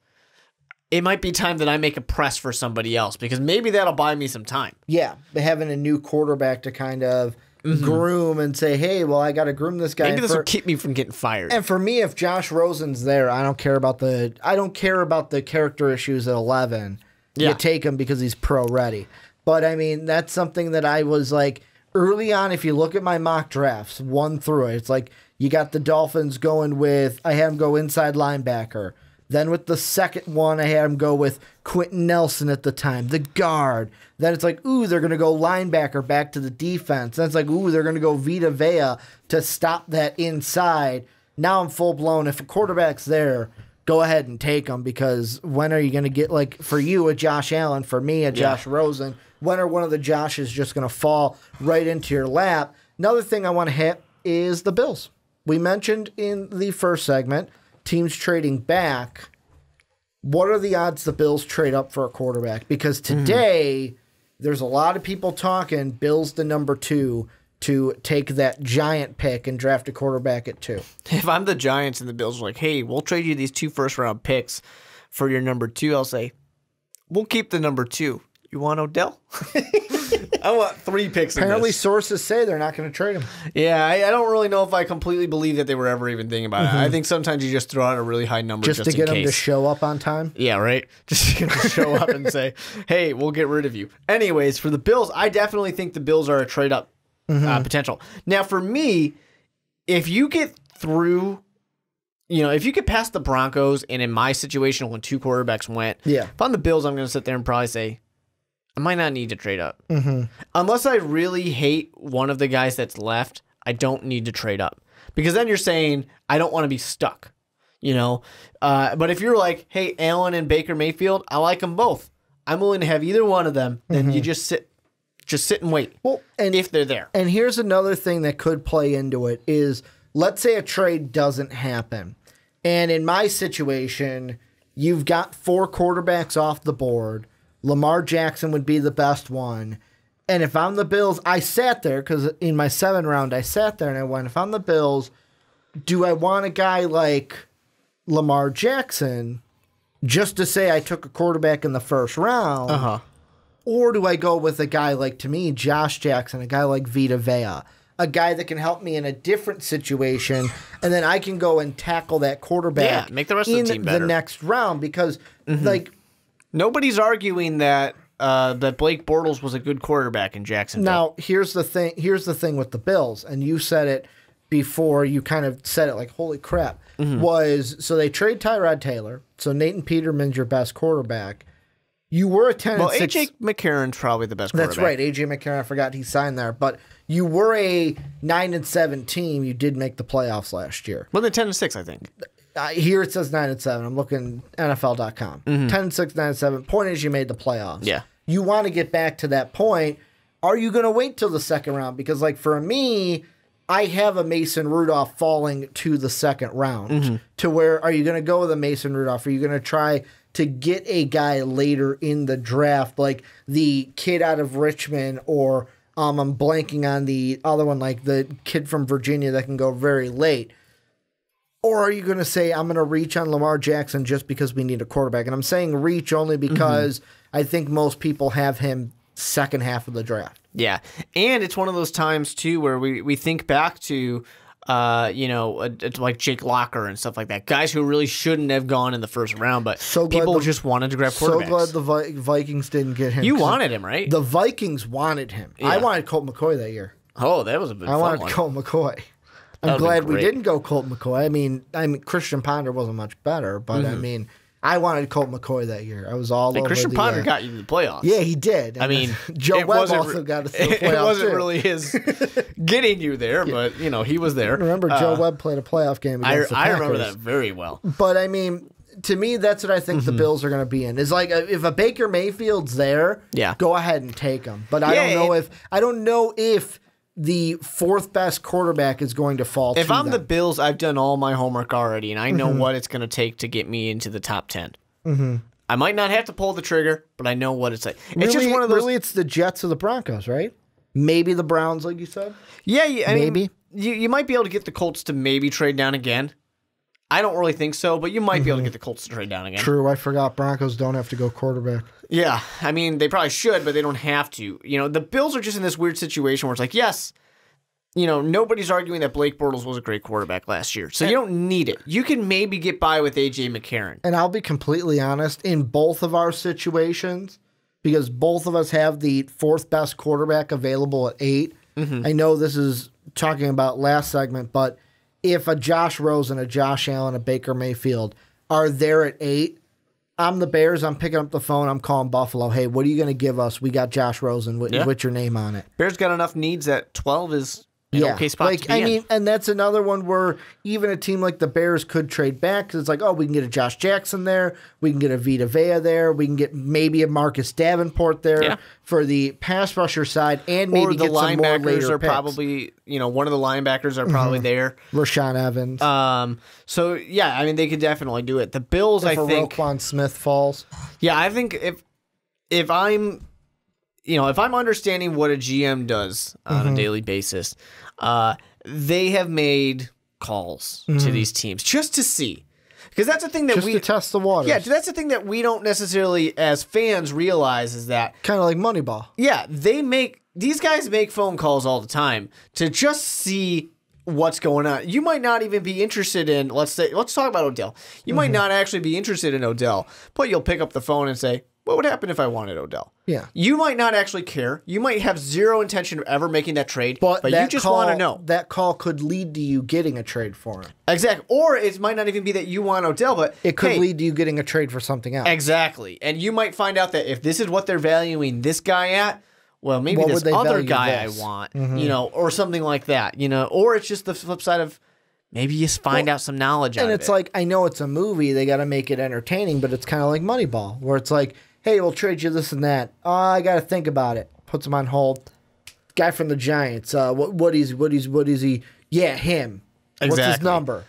It might be time that I make a press for somebody else because maybe that'll buy me some time.
Yeah, but having a new quarterback to kind of groom and say, hey, well, I got to groom this guy.
Maybe this will keep me from getting fired.
And for me, if Josh Rosen's there, I don't care about the character issues at 11.
Yeah.
You take him because he's pro ready. But I mean, that's something that I was like early on. If you look at my mock drafts, 1 through it, it's like you got the Dolphins going with, I had him go inside linebacker. Then with the second one, I had him go with Quentin Nelson at the time, the guard. Then it's like, ooh, they're going to go linebacker back to the defense. Then it's like, ooh, they're going to go Vita Vea to stop that inside. Now I'm full blown. If a quarterback's there, go ahead and take him because when are you going to get, like, for you, a Josh Allen, for me, a Josh Rosen, when are one of the Joshes just going to fall right into your lap? Another thing I want to hit is the Bills. We mentioned in the first segment, teams trading back. What are the odds the Bills trade up for a quarterback? Because today, there's a lot of people talking Bills the number 2 to take that giant pick and draft a quarterback at 2.
If I'm the Giants and the Bills are like, hey, we'll trade you these 2 first-round picks for your number 2, I'll say, we'll keep the number 2. You want Odell? I want 3 picks.
Apparently, sources say they're not going to trade him.
Yeah, I don't really know if I completely believe that they were ever even thinking about it. I think sometimes you just throw out a really high number just
to get
in
them to
case.
show up on time.
Yeah, right. Just to get them to show up and say, hey, we'll get rid of you. Anyways, for the Bills, I definitely think the Bills are a trade-up potential. Now, for me, if you get through, if you get past the Broncos, and in my situation when 2 quarterbacks went, if I'm the Bills, I'm going to sit there and probably say, I might not need to trade up. Unless I really hate one of the guys that's left, I don't need to trade up. Because then you're saying, I don't want to be stuck. But if you're like, hey, Allen and Baker Mayfield, I like them both. I'm willing to have either one of them. Then you just sit and wait. Well, and if they're there.
And here's another thing that could play into it is, let's say a trade doesn't happen. And in my situation, you've got 4 quarterbacks off the board. Lamar Jackson would be the best one. And if I'm the Bills, I sat there because in my 7th round, I sat there and I went, if I'm the Bills, do I want a guy like Lamar Jackson just to say I took a quarterback in the first round? Or do I go with a guy like, to me, Josh Jackson, a guy like Vita Vea, a guy that can help me in a different situation, and then I can go and tackle that quarterback
make the rest of the team better
in the next round because,
nobody's arguing that Blake Bortles was a good quarterback in Jacksonville.
Now, here's the thing. Here's the thing with the Bills, and you said it before. You kind of said it like, "Holy crap!" So they trade Tyrod Taylor. So Nathan Peterman's your best quarterback. You were a 10-6.
Well, AJ McCarron's probably the best quarterback.
That's right, AJ McCarron. I forgot he signed there, but you were a 9-7 team. You did make the playoffs last year.
Well, then 10-6, I think.
Here it says 9-7. I'm looking NFL.com. 10-6, 9-7. Point is, you made the playoffs.
Yeah.
You want to get back to that point. Are you going to wait till the second round? Because, like, for me, I have a Mason Rudolph falling to the second round. To where, are you going to go with a Mason Rudolph? Are you going to try to get a guy later in the draft, like the kid out of Richmond, or I'm blanking on the other one, like the kid from Virginia that can go very late? Or are you going to say, I'm going to reach on Lamar Jackson just because we need a quarterback? And I'm saying reach only because I think most people have him second half of the draft.
Yeah. And it's one of those times, too, where we think back to, like Jake Locker and stuff like that. Guys who really shouldn't have gone in the first round, but people just wanted to grab quarterbacks.
So glad the Vikings didn't get him.
You wanted him, right?
The Vikings wanted him. Yeah. I wanted Colt McCoy that year.
Oh, that was a bit fun.
I wanted Colt McCoy. I'm glad we didn't go Colt McCoy. I mean, Christian Ponder wasn't much better, but I mean, I wanted Colt McCoy that year. I was all over
Christian
the,
Ponder got you to the playoffs.
Yeah, he did.
I mean,
Joe Webb also got us to the playoffs.
It wasn't
too.
really his getting you there, but he was there.
Remember, Joe Webb played a playoff game against the Packers.
I remember that very well.
But I mean, to me, that's what I think the Bills are going to be in. Is like if a Baker Mayfield's there, go ahead and take him. But I don't know if the fourth best quarterback is going to fall.
If I'm
them.
the Bills, I've done all my homework already, and I know what it's going to take to get me into the top 10. I might not have to pull the trigger, but I know what it's like. It's just one of those.
Really, it's the Jets or the Broncos, right? Maybe the Browns, like you said.
Yeah, I
maybe
mean, you might be able to get the Colts to maybe trade down again. I don't really think so, but you might be able to get the Colts to trade down again.
True, I forgot Broncos don't have to go quarterback.
Yeah, I mean, they probably should, but they don't have to. The Bills are just in this weird situation where it's like, yes, nobody's arguing that Blake Bortles was a great quarterback last year, so you don't need it. You can maybe get by with A.J. McCarron.
And I'll be completely honest, in both of our situations, because both of us have the fourth best quarterback available at 8, I know this is talking about last segment, but if a Josh Rosen, a Josh Allen, a Baker Mayfield are there at 8, I'm the Bears. I'm picking up the phone. I'm calling Buffalo. Hey, what are you going to give us? We got Josh Rosen with your name on it.
Bears got enough needs that 12 is an okay spot to be in.
And that's another one where even a team like the Bears could trade back because it's like, oh, we can get a Josh Jackson there. We can get a Vita Vea there. We can get maybe a Marcus Davenport there for the pass rusher side and maybe
get
some more later
are
picks.
Probably, one of the linebackers are probably there.
Rashaan Evans.
So, yeah, I mean, they could definitely do it. The Bills, I think.
If Roquan Smith falls.
Yeah, I think if I'm understanding what a GM does on a daily basis, they have made calls to these teams just to see. Because that's the thing that
to test the waters.
Yeah, that's the thing that we don't necessarily, as fans, realize is that...
Kind of like Moneyball.
Yeah, these guys make phone calls all the time to just see what's going on. You might not even be interested in, let's talk about Odell. You might not actually be interested in Odell, but you'll pick up the phone and say, what would happen if I wanted Odell?
Yeah.
You might not actually care. You might have zero intention of ever making that trade, but you just want to know.
That call could lead to you getting a trade for him.
Exactly. Or it might not even be that you want Odell, but
it could lead to you getting a trade for something else.
Exactly. And you might find out that if this is what they're valuing this guy at, well, maybe this other guy I want, or something like that, or it's just the flip side of maybe you find out some knowledge out of it.
And it's like, I know it's a movie, they got to make it entertaining, but it's kind of like Moneyball, where it's like, hey, we'll trade you this and that. Oh, I got to think about it. Puts him on hold. Guy from the Giants. What is he? Yeah, him.
Exactly.
What's his number?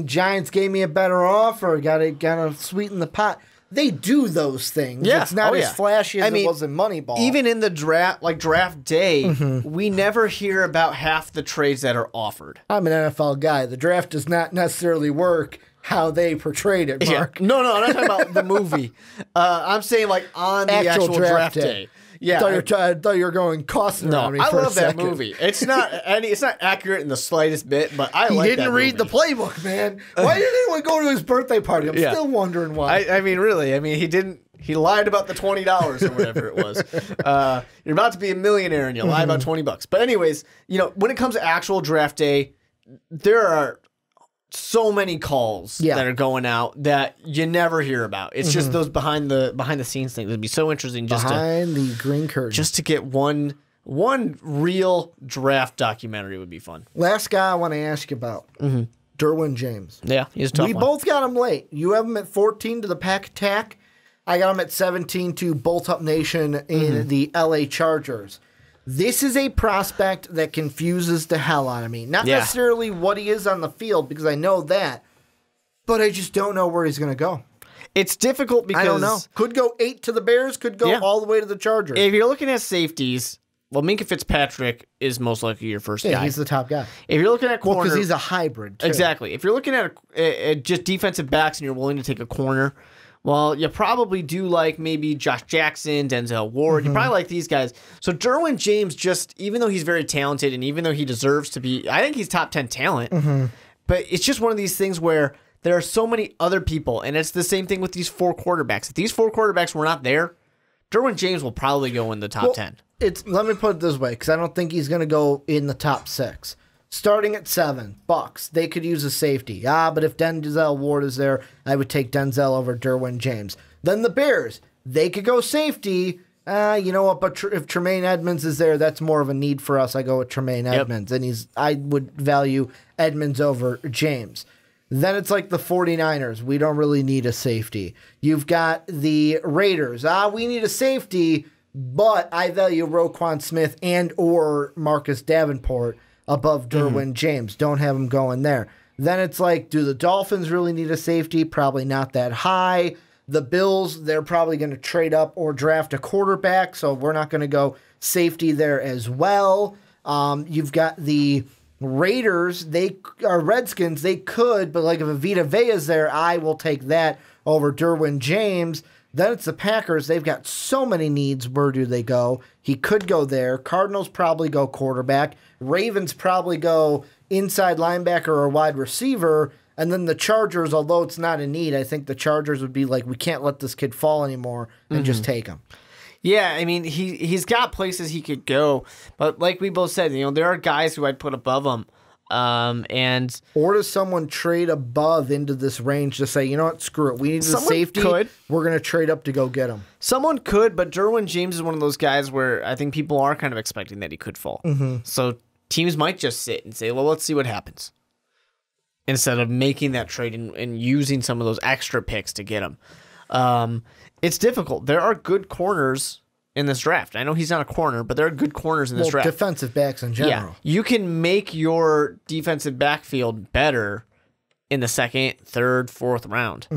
Giants gave me a better offer. Got to sweeten the pot. They do those things.
Yeah.
It's not as flashy as it was in Moneyball.
Even in the draft, like draft day, we never hear about half the trades that are offered.
I'm an NFL guy. The draft does not necessarily work how they portrayed it, Mark.
Yeah. No, I'm not talking about the movie. I'm saying like on the actual draft day. Yeah,
I thought you were going Costner on me for a second.
I love that movie. It's not accurate in the slightest bit, but I like that movie. He
didn't read the playbook, man. Why didn't anyone go to his birthday party? I'm still wondering why.
I mean, really. I mean, he didn't. He lied about the $20 or whatever it was. You're about to be a millionaire and you lie about $20. But anyways, when it comes to actual draft day, there are so many calls that are going out that you never hear about. It's just those behind the scenes things. It'd be so interesting
behind the green curtain.
Just to get one real draft documentary would be fun.
Last guy I want to ask you about, Derwin James.
Yeah, he's a tough one.
We both got him late. You have him at 14 to the Pack Attack. I got him at 17 to Bolt Up Nation in the LA Chargers. This is a prospect that confuses the hell out of me. Not necessarily what he is on the field, because I know that, but I just don't know where he's going to go.
It's difficult because...
I don't know. Could go 8 to the Bears, could go all the way to the Chargers.
If you're looking at safeties, well, Minkah Fitzpatrick is most likely your first guy.
Yeah, he's the top guy.
If you're looking at corner...
Well, because he's a hybrid, too.
Exactly. If you're looking at just defensive backs and you're willing to take a corner... Well, you probably do like maybe Josh Jackson, Denzel Ward. You probably like these guys. So Derwin James, just even though he's very talented and even though he deserves to be, I think he's top 10 talent. But it's just one of these things where there are so many other people, and it's the same thing with these 4 quarterbacks. If these 4 quarterbacks were not there, Derwin James will probably go in the top 10.
Let me put it this way, because I don't think he's going to go in the top 6. Starting at 7, Bucks. They could use a safety. But if Denzel Ward is there, I would take Denzel over Derwin James. Then the Bears. They could go safety. You know what? But if Tremaine Edmonds is there, that's more of a need for us. I go with Tremaine Edmonds, and I would value Edmonds over James. Then it's like the 49ers. We don't really need a safety. You've got the Raiders. We need a safety, but I value Roquan Smith and or Marcus Davenport above Derwin James. Don't have him going there. Then it's like, do the Dolphins really need a safety? Probably not that high. The Bills, they're probably going to trade up or draft a quarterback, so we're not going to go safety there as well. You've got the Raiders, Redskins, they could, but like if Vita Vea is there, I will take that over Derwin James. Then it's the Packers. They've got so many needs. Where do they go? He could go there. Cardinals probably go quarterback. Ravens probably go inside linebacker or wide receiver. And then the Chargers, although it's not a need, I think the Chargers would be like, we can't let this kid fall anymore and just take him.
Yeah, I mean, he's got places he could go. But like we both said, there are guys who I'd put above him.
Or does someone trade above into this range to say, you know what, screw it. We need a safety.
Could.
We're going to trade up to go get him.
Someone could, but Derwin James is one of those guys where I think people are kind of expecting that he could fall. So teams might just sit and say, well, let's see what happens, instead of making that trade and using some of those extra picks to get him. It's difficult. There are good corners in this draft. I know he's not a corner, but there are good corners in this draft.
Defensive backs in general.
Yeah, you can make your defensive backfield better in the second, third, fourth round.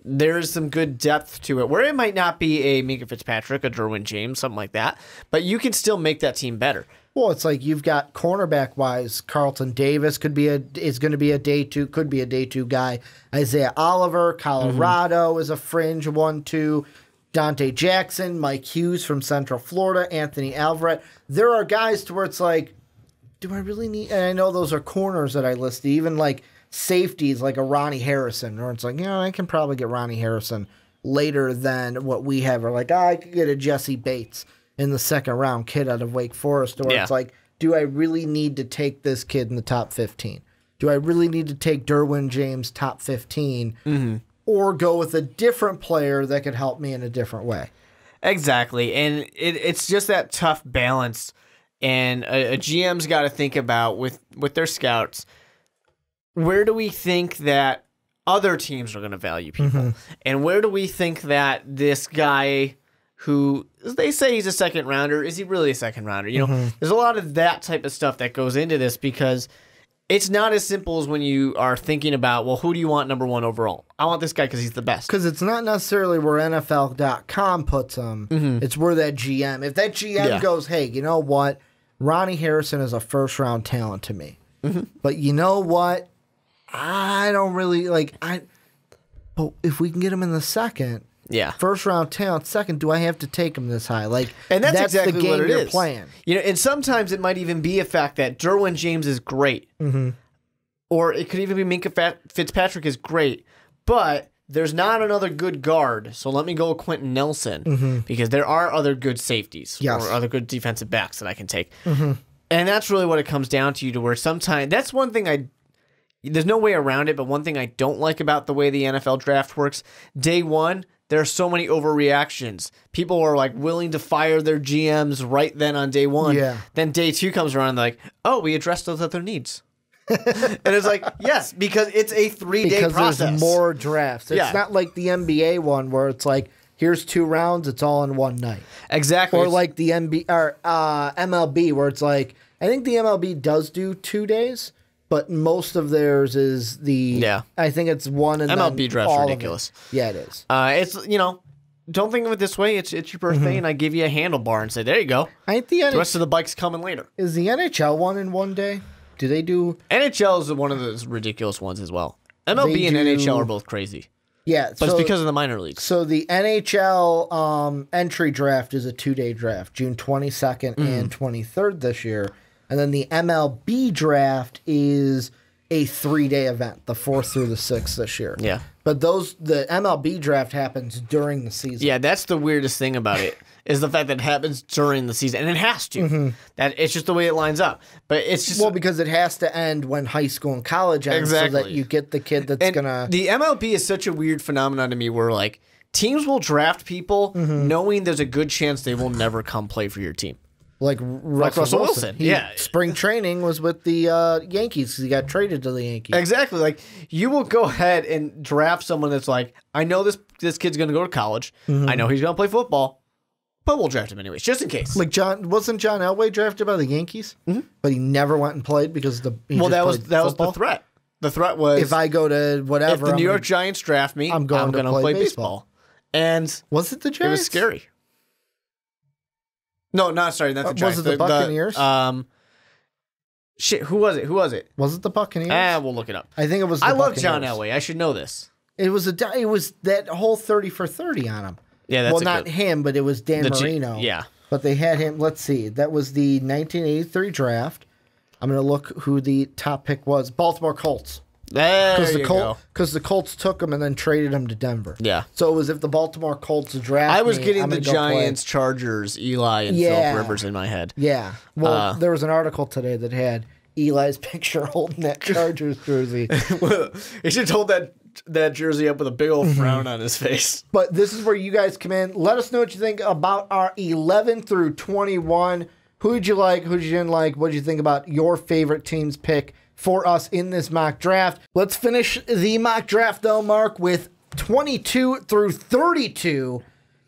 There's some good depth to it, where it might not be a Minkah Fitzpatrick, a Derwin James, something like that, but you can still make that team better.
Well, it's like you've got cornerback-wise, Carlton Davis is going to be a day 2, could be a day 2 guy. Isaiah Oliver, Colorado is a fringe 1-2. Dante Jackson, Mike Hughes from Central Florida, Anthony Alvarez. There are guys to where it's like, do I really need... And I know those are corners that I listed, even like safeties like a Ronnie Harrison, or it's like, I can probably get Ronnie Harrison later than what we have. Or like, I could get a Jesse Bates in the second round, kid out of Wake Forest, or it's like, do I really need to take this kid in the top 15? Do I really need to take Derwin James top 15 or go with a different player that could help me in a different way?
Exactly. And it's just that tough balance. And a GM's got to think about with their scouts, where do we think that other teams are going to value people? And where do we think that this guy who they say he's a second rounder, is he really a second rounder? There's a lot of that type of stuff that goes into this, because it's not as simple as when you are thinking about, well, who do you want number 1 overall? I want this guy because he's the best.
Because it's not necessarily where NFL.com puts him. It's where that GM, if that GM goes, hey, you know what? Ronnie Harrison is a first-round talent to me. But you know what? I don't really but if we can get him in the second, first round talent, second, do I have to take him this high?
And that's exactly
the game
what it
you're
is.
playing.
And sometimes it might even be a fact that Derwin James is great. Or it could even be Minkah Fitzpatrick is great, but there's not another good guard, so let me go with Quentin Nelson, because there are other good safeties or other good defensive backs that I can take. And that's really what it comes down to where sometimes, that's one thing there's no way around it, but one thing I don't like about the way the NFL draft works, day 1, there are so many overreactions. People are willing to fire their GMs right then on day 1. Then day 2 comes around and they're like, oh, we addressed those other needs. And it's like, yes, because it's a 3-day process.
There's more drafts. It's not like the NBA one where it's like, here's 2 rounds, it's all in one night.
Exactly.
Or like the MLB where it's like, I think the MLB does do 2 days, but most of theirs is I think it's one and
MLB
then
draft's
all
ridiculous.
Yeah, it is.
It's, don't think of it this way. It's your birthday, and I give you a handlebar and say, there you go. The rest of the bike's coming later.
Is the NHL one in one day? Do they do...
NHL is one of those ridiculous ones as well. MLB and NHL are both crazy.
Yeah.
But it's because of the minor leagues.
So the NHL entry draft is a 2-day draft, June 22nd and 23rd this year. And then the MLB draft is a 3-day event, the 4th through the 6th this year.
Yeah.
But the MLB draft happens during the season.
Yeah, that's the weirdest thing about it. is the fact that it happens during the season, and it has to. That it's just the way it lines up. But it's just
because it has to end when high school and college ends, so that you get the kid that's gonna.
The MLB is such a weird phenomenon to me, where like teams will draft people knowing there's a good chance they will never come play for your team.
Like Russell Wilson. Spring training was with the Yankees because he got traded to the Yankees.
Exactly. Like, you will go ahead and draft someone that's like, I know this kid's going to go to college. I know he's going to play football, but we'll draft him anyways, just in case.
Like wasn't John Elway drafted by the Yankees? But he never went and played because that was
the threat. The threat was,
if I go to whatever,
if the New York Giants draft me, I'm going to play baseball. And
was it the Giants?
It was scary. No, not sorry, not the Giants.
Was it the Buccaneers?
Shit, who was it? Was
it the Buccaneers?
We'll look it up.
I think it was.
I love John Elway. I should know this.
It was that whole 30 for 30 on him.
Yeah, that's
not him, but it was Dan Marino.
Yeah,
but they had him. Let's see, that was the 1983 draft. I'm gonna look who the top pick was. Baltimore Colts.
Because
the Colts took him and then traded him to Denver.
Yeah.
So it was if the Baltimore Colts draft.
I was getting the Giants, Chargers, Eli, and Philip Rivers in my head.
Yeah. Well, there was an article today that had Eli's picture holding that Chargers jersey.
Well, he should hold that jersey up with a big old frown on his face.
But this is where you guys come in. Let us know what you think about our 11 through 21. Who did you like? Who did you didn't like? What did you think about your favorite team's pick for us in this mock draft? Let's finish the mock draft, though, Mark, with 22 through 32.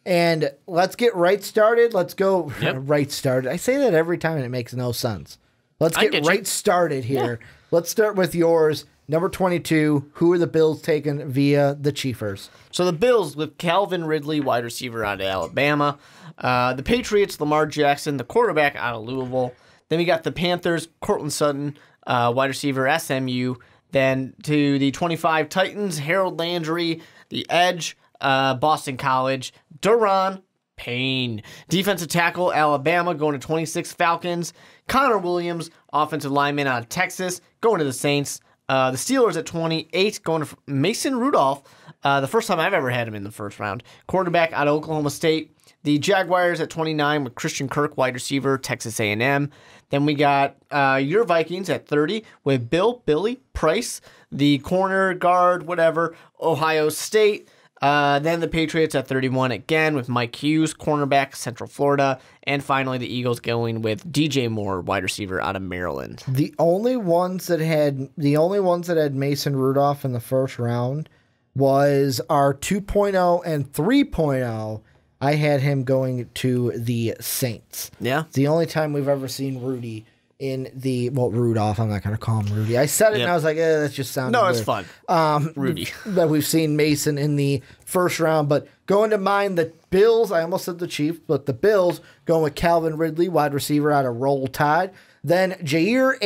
And let's get right started. Let's go right started. I say that every time and it makes no sense. Let's get right started here. Yeah. Let's start with yours. Number 22, who are the Bills taking via the Chiefers?
So the Bills with Calvin Ridley, wide receiver out of Alabama. The Patriots, Lamar Jackson, the quarterback out of Louisville. Then we got the Panthers, Cortland Sutton, wide receiver, SMU. Then to the 25 Titans, Harold Landry, the edge, Boston College, Daron Payne. Defensive tackle, Alabama, going to 26 Falcons. Connor Williams, offensive lineman out of Texas, going to the Saints. The Steelers at 28, going to Mason Rudolph. The first time I've ever had him in the first round. Quarterback out of Oklahoma State. The Jaguars at 29 with Christian Kirk, wide receiver, Texas A&M. Then we got your Vikings at 30 with Billy Price, the corner guard, whatever, Ohio State. Then the Patriots at 31 again with Mike Hughes, cornerback, Central Florida. And finally, the Eagles going with DJ Moore, wide receiver out of Maryland.
The only ones that had Mason Rudolph in the first round was our 2.0 and 3.0. I had him going to the Saints.
Yeah.
It's the only time we've ever seen Rudy in the, Rudolph. I'm not going to call him Rudy. I said it and I was like, that just sounded weird.
It's fun. Rudy.
That we've seen Mason in the first round. But going to mind the Bills, I almost said the Chiefs, but the Bills going with Calvin Ridley, wide receiver out of Roll Tide. Then Jair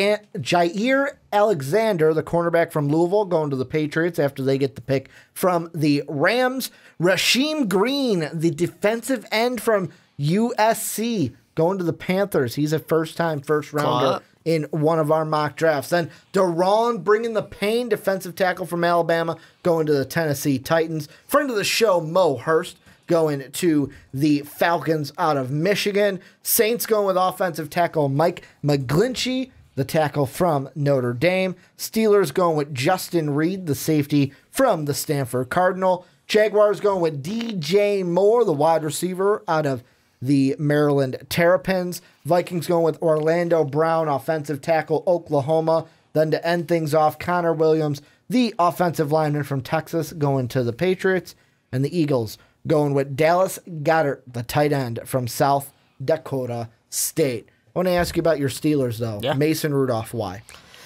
Alexander, the cornerback from Louisville, going to the Patriots after they get the pick from the Rams. Rasheem Green, the defensive end from USC, going to the Panthers. He's a first rounder in one of our mock drafts. Then Daron bringing the Payne, defensive tackle from Alabama, going to the Tennessee Titans. Friend of the show, Mo Hurst, going to the Falcons out of Michigan. Saints going with offensive tackle Mike McGlinchey, the tackle from Notre Dame. Steelers going with Justin Reed, the safety from the Stanford Cardinal. Jaguars going with DJ Moore, the wide receiver out of the Maryland Terrapins. Vikings going with Orlando Brown, offensive tackle, Oklahoma. Then to end things off, Connor Williams, the offensive lineman from Texas, going to the Patriots. And the Eagles going with Dallas Goedert, the tight end from South Dakota State. I want to ask you about your Steelers, though.
Yeah.
Mason Rudolph, why?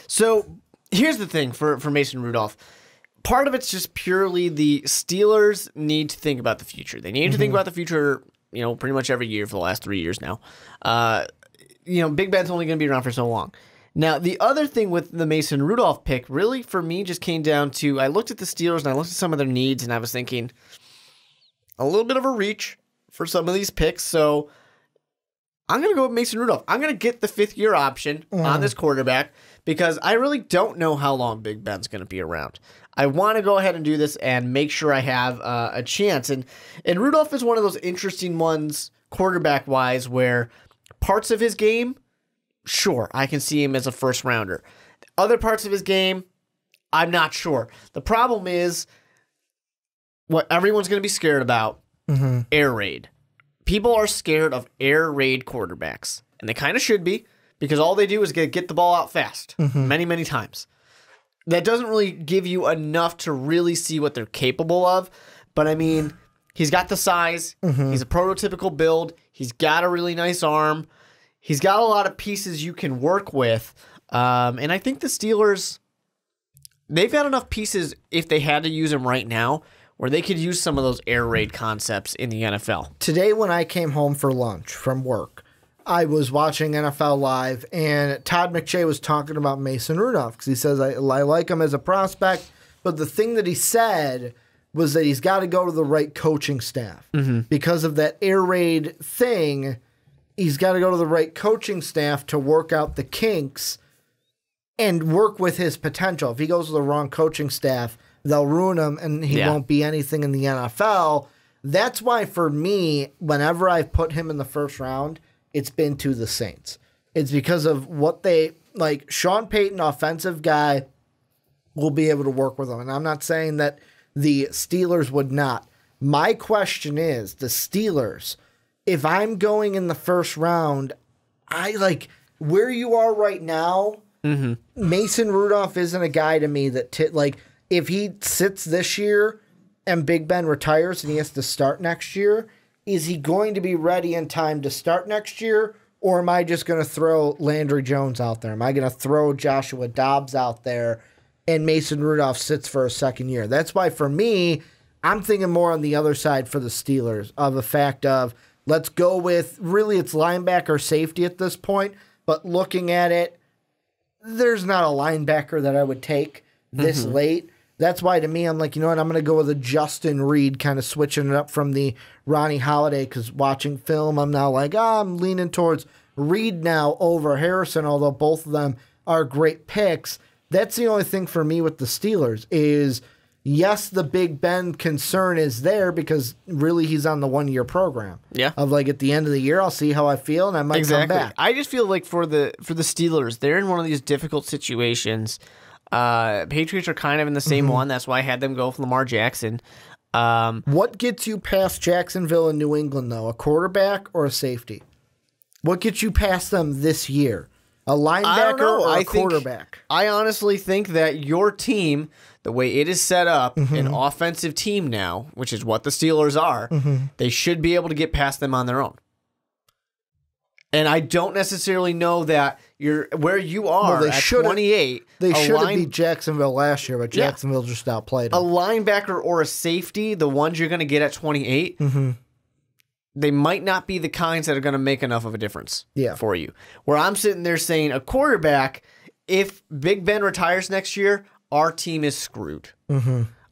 So here's the thing for Mason Rudolph. Part of it's just purely the Steelers need to think about the future. They need to think about the future, pretty much every year for the last 3 years now. Big Ben's only going to be around for so long. Now, the other thing with the Mason Rudolph pick really, for me, just came down to, I looked at the Steelers and I looked at some of their needs and I was thinking, a little bit of a reach for some of these picks. So I'm going to go with Mason Rudolph. I'm going to get the fifth-year option on this quarterback because I really don't know how long Big Ben's going to be around. I want to go ahead and do this and make sure I have a chance. And Rudolph is one of those interesting ones quarterback-wise where parts of his game, sure, I can see him as a first-rounder. Other parts of his game, I'm not sure. The problem is what everyone's going to be scared about, air raid. People are scared of air raid quarterbacks, and they kind of should be because all they do is get the ball out fast many, many times. That doesn't really give you enough to really see what they're capable of, but I mean, he's got the size. He's a prototypical build. He's got a really nice arm. He's got a lot of pieces you can work with, and I think the Steelers, they've got enough pieces if they had to use him right now where they could use some of those air raid concepts in the NFL.
Today when I came home for lunch from work, I was watching NFL Live, and Todd McShay was talking about Mason Rudolph because he says, I like him as a prospect, but the thing that he said was that he's got to go to the right coaching staff. Because of that air raid thing, he's got to go to the right coaching staff to work out the kinks and work with his potential. If he goes to the wrong coaching staff, they'll ruin him, and he won't be anything in the NFL. That's why, for me, whenever I've put him in the first round, it's been to the Saints. It's because of what they like. Sean Payton, offensive guy, will be able to work with them. And I'm not saying that the Steelers would not. My question is, the Steelers, if I'm going in the first round, I like where you are right now. Mason Rudolph isn't a guy to me that, if he sits this year and Big Ben retires and he has to start next year, is he going to be ready in time to start next year, or am I just going to throw Landry Jones out there? Am I going to throw Joshua Dobbs out there and Mason Rudolph sits for a second year? That's why, for me, I'm thinking more on the other side for the Steelers of the fact of let's go with, really, it's linebacker safety at this point, but looking at it, there's not a linebacker that I would take this late. That's why, to me, I'm like, you know what, I'm going to go with a Justin Reed, kind of switching it up from the Ronnie Holiday, because watching film, I'm now like, I'm leaning towards Reed now over Harrison, although both of them are great picks. That's the only thing for me with the Steelers is, yes, the Big Ben concern is there because really he's on the 1-year program. Yeah. Of like at the end of the year, I'll see how I feel and I might come back.
I just feel like for the Steelers, they're in one of these difficult situations. Patriots are kind of in the same one. That's why I had them go with Lamar Jackson.
What gets you past Jacksonville and New England, though? A quarterback or a safety? What gets you past them this year? A linebacker or a quarterback?
I honestly think that your team, the way it is set up, an offensive team now, which is what the Steelers are, they should be able to get past them on their own. And I don't necessarily know that you're where you are at 28.
They should have beat Jacksonville last year, but Jacksonville just outplayed them.
A linebacker or a safety, the ones you're going to get at 28, they might not be the kinds that are going to make enough of a difference for you. Where I'm sitting there saying a quarterback, if Big Ben retires next year, our team is screwed.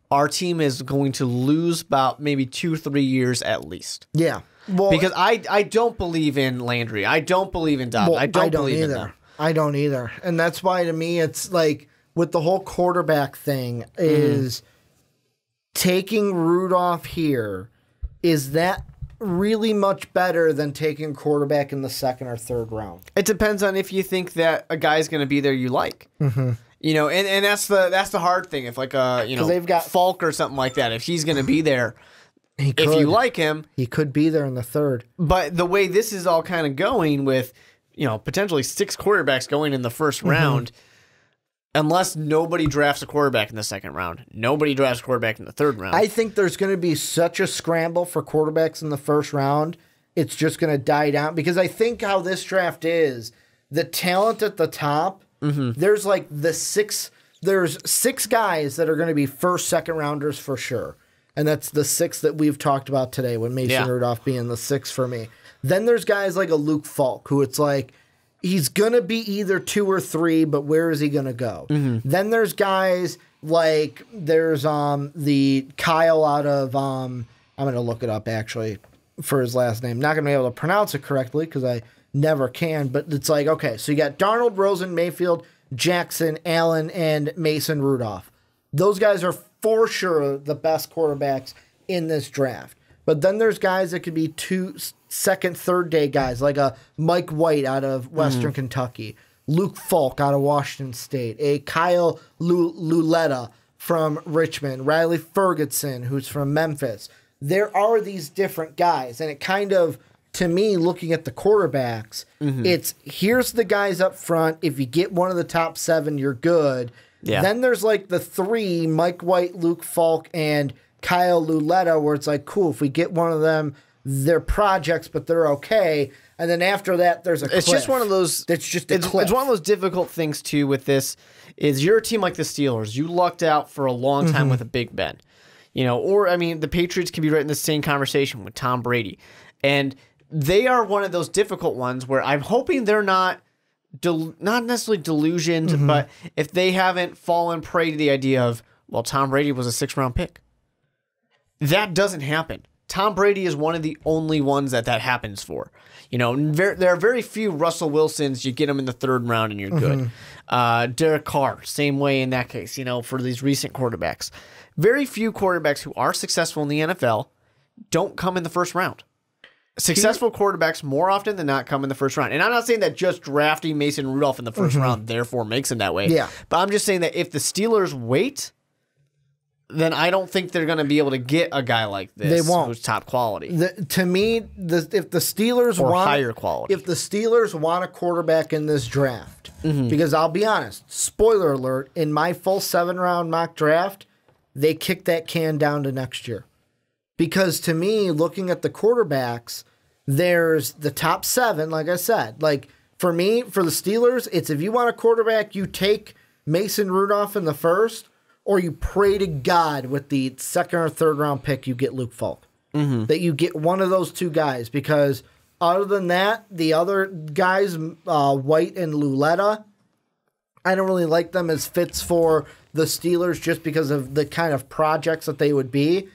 Our team is going to lose about maybe 2-3 years at least.
Yeah. Well,
because I don't believe in Landry. I don't believe in Dobbs. I don't believe in them.
I don't either. And that's why, to me, it's like with the whole quarterback thing is taking Rudolph here, is that really much better than taking quarterback in the second or third round?
It depends on if you think that a guy's going to be there you like. You know, and that's the hard thing. If like they've got Falk or something like that, if he's going to be there, if you like him,
he could be there in the third.
But the way this is all kind of going with, potentially 6 quarterbacks going in the first round, unless nobody drafts a quarterback in the second round, nobody drafts a quarterback in the third round.
I think there's going to be such a scramble for quarterbacks in the first round. It's just going to die down because I think how this draft is, the talent at the top, there's like there's 6 guys that are going to be first, second rounders for sure. And that's the 6 that we've talked about today, with Mason Rudolph being the 6 for me. Then there's guys like a Luke Falk, who it's like, he's going to be either 2 or 3, but where is he going to go? Then there's guys like, there's the Kyle out of, I'm going to look it up actually for his last name. Not going to be able to pronounce it correctly because I never can, but it's like, okay, so you got Darnold, Rosen, Mayfield, Jackson, Allen, and Mason Rudolph. Those guys are for sure the best quarterbacks in this draft. But then there's guys that could be 2 second, third day guys like a Mike White out of Western Kentucky, Luke Falk out of Washington State, a Kyle Luletta from Richmond, Riley Ferguson, who's from Memphis. There are these different guys, and it kind of, to me, looking at the quarterbacks, it's here's the guys up front. If you get one of the top 7, you're good. Yeah. Then there's like the 3, Mike White, Luke Falk, and Kyle Luletta, where it's like, cool, if we get one of them, they're projects, but they're okay. And then after that, there's a cliff.
It's just one of those.
It's just a cliff.
It's one of those difficult things too with this. Is you're a team like the Steelers. You lucked out for a long time with a Big Ben, or I mean, the Patriots can be right in the same conversation with Tom Brady, and they are one of those difficult ones where I'm hoping they're not necessarily delusioned, but if they haven't fallen prey to the idea of, well, Tom Brady was a 6th round pick, that doesn't happen. Tom Brady is one of the only ones that happens for. There are very few Russell Wilsons. You get them in the 3rd round and you're good. Derek Carr, same way in that case, for these recent quarterbacks. Very few quarterbacks who are successful in the NFL don't come in the 1st round. Successful quarterbacks more often than not come in the 1st round. And I'm not saying that just drafting Mason Rudolph in the 1st round therefore makes him that way.
Yeah.
But I'm just saying that if the Steelers wait, then I don't think they're going to be able to get a guy like this.
They won't.
Who's top quality.
To me, if the Steelers
or
want
higher quality,
if the Steelers want a quarterback in this draft, because I'll be honest, spoiler alert, in my full 7-round mock draft, they kicked that can down to next year. Because to me, looking at the quarterbacks, there's the top 7, like I said. Like for me, for the Steelers, it's if you want a quarterback, you take Mason Rudolph in the 1st. Or you pray to God with the 2nd or 3rd round pick, you get Luke Falk. That you get one of those 2 guys. Because other than that, the other guys, White and Luletta, I don't really like them as fits for the Steelers just because of the kind of projects that they would be.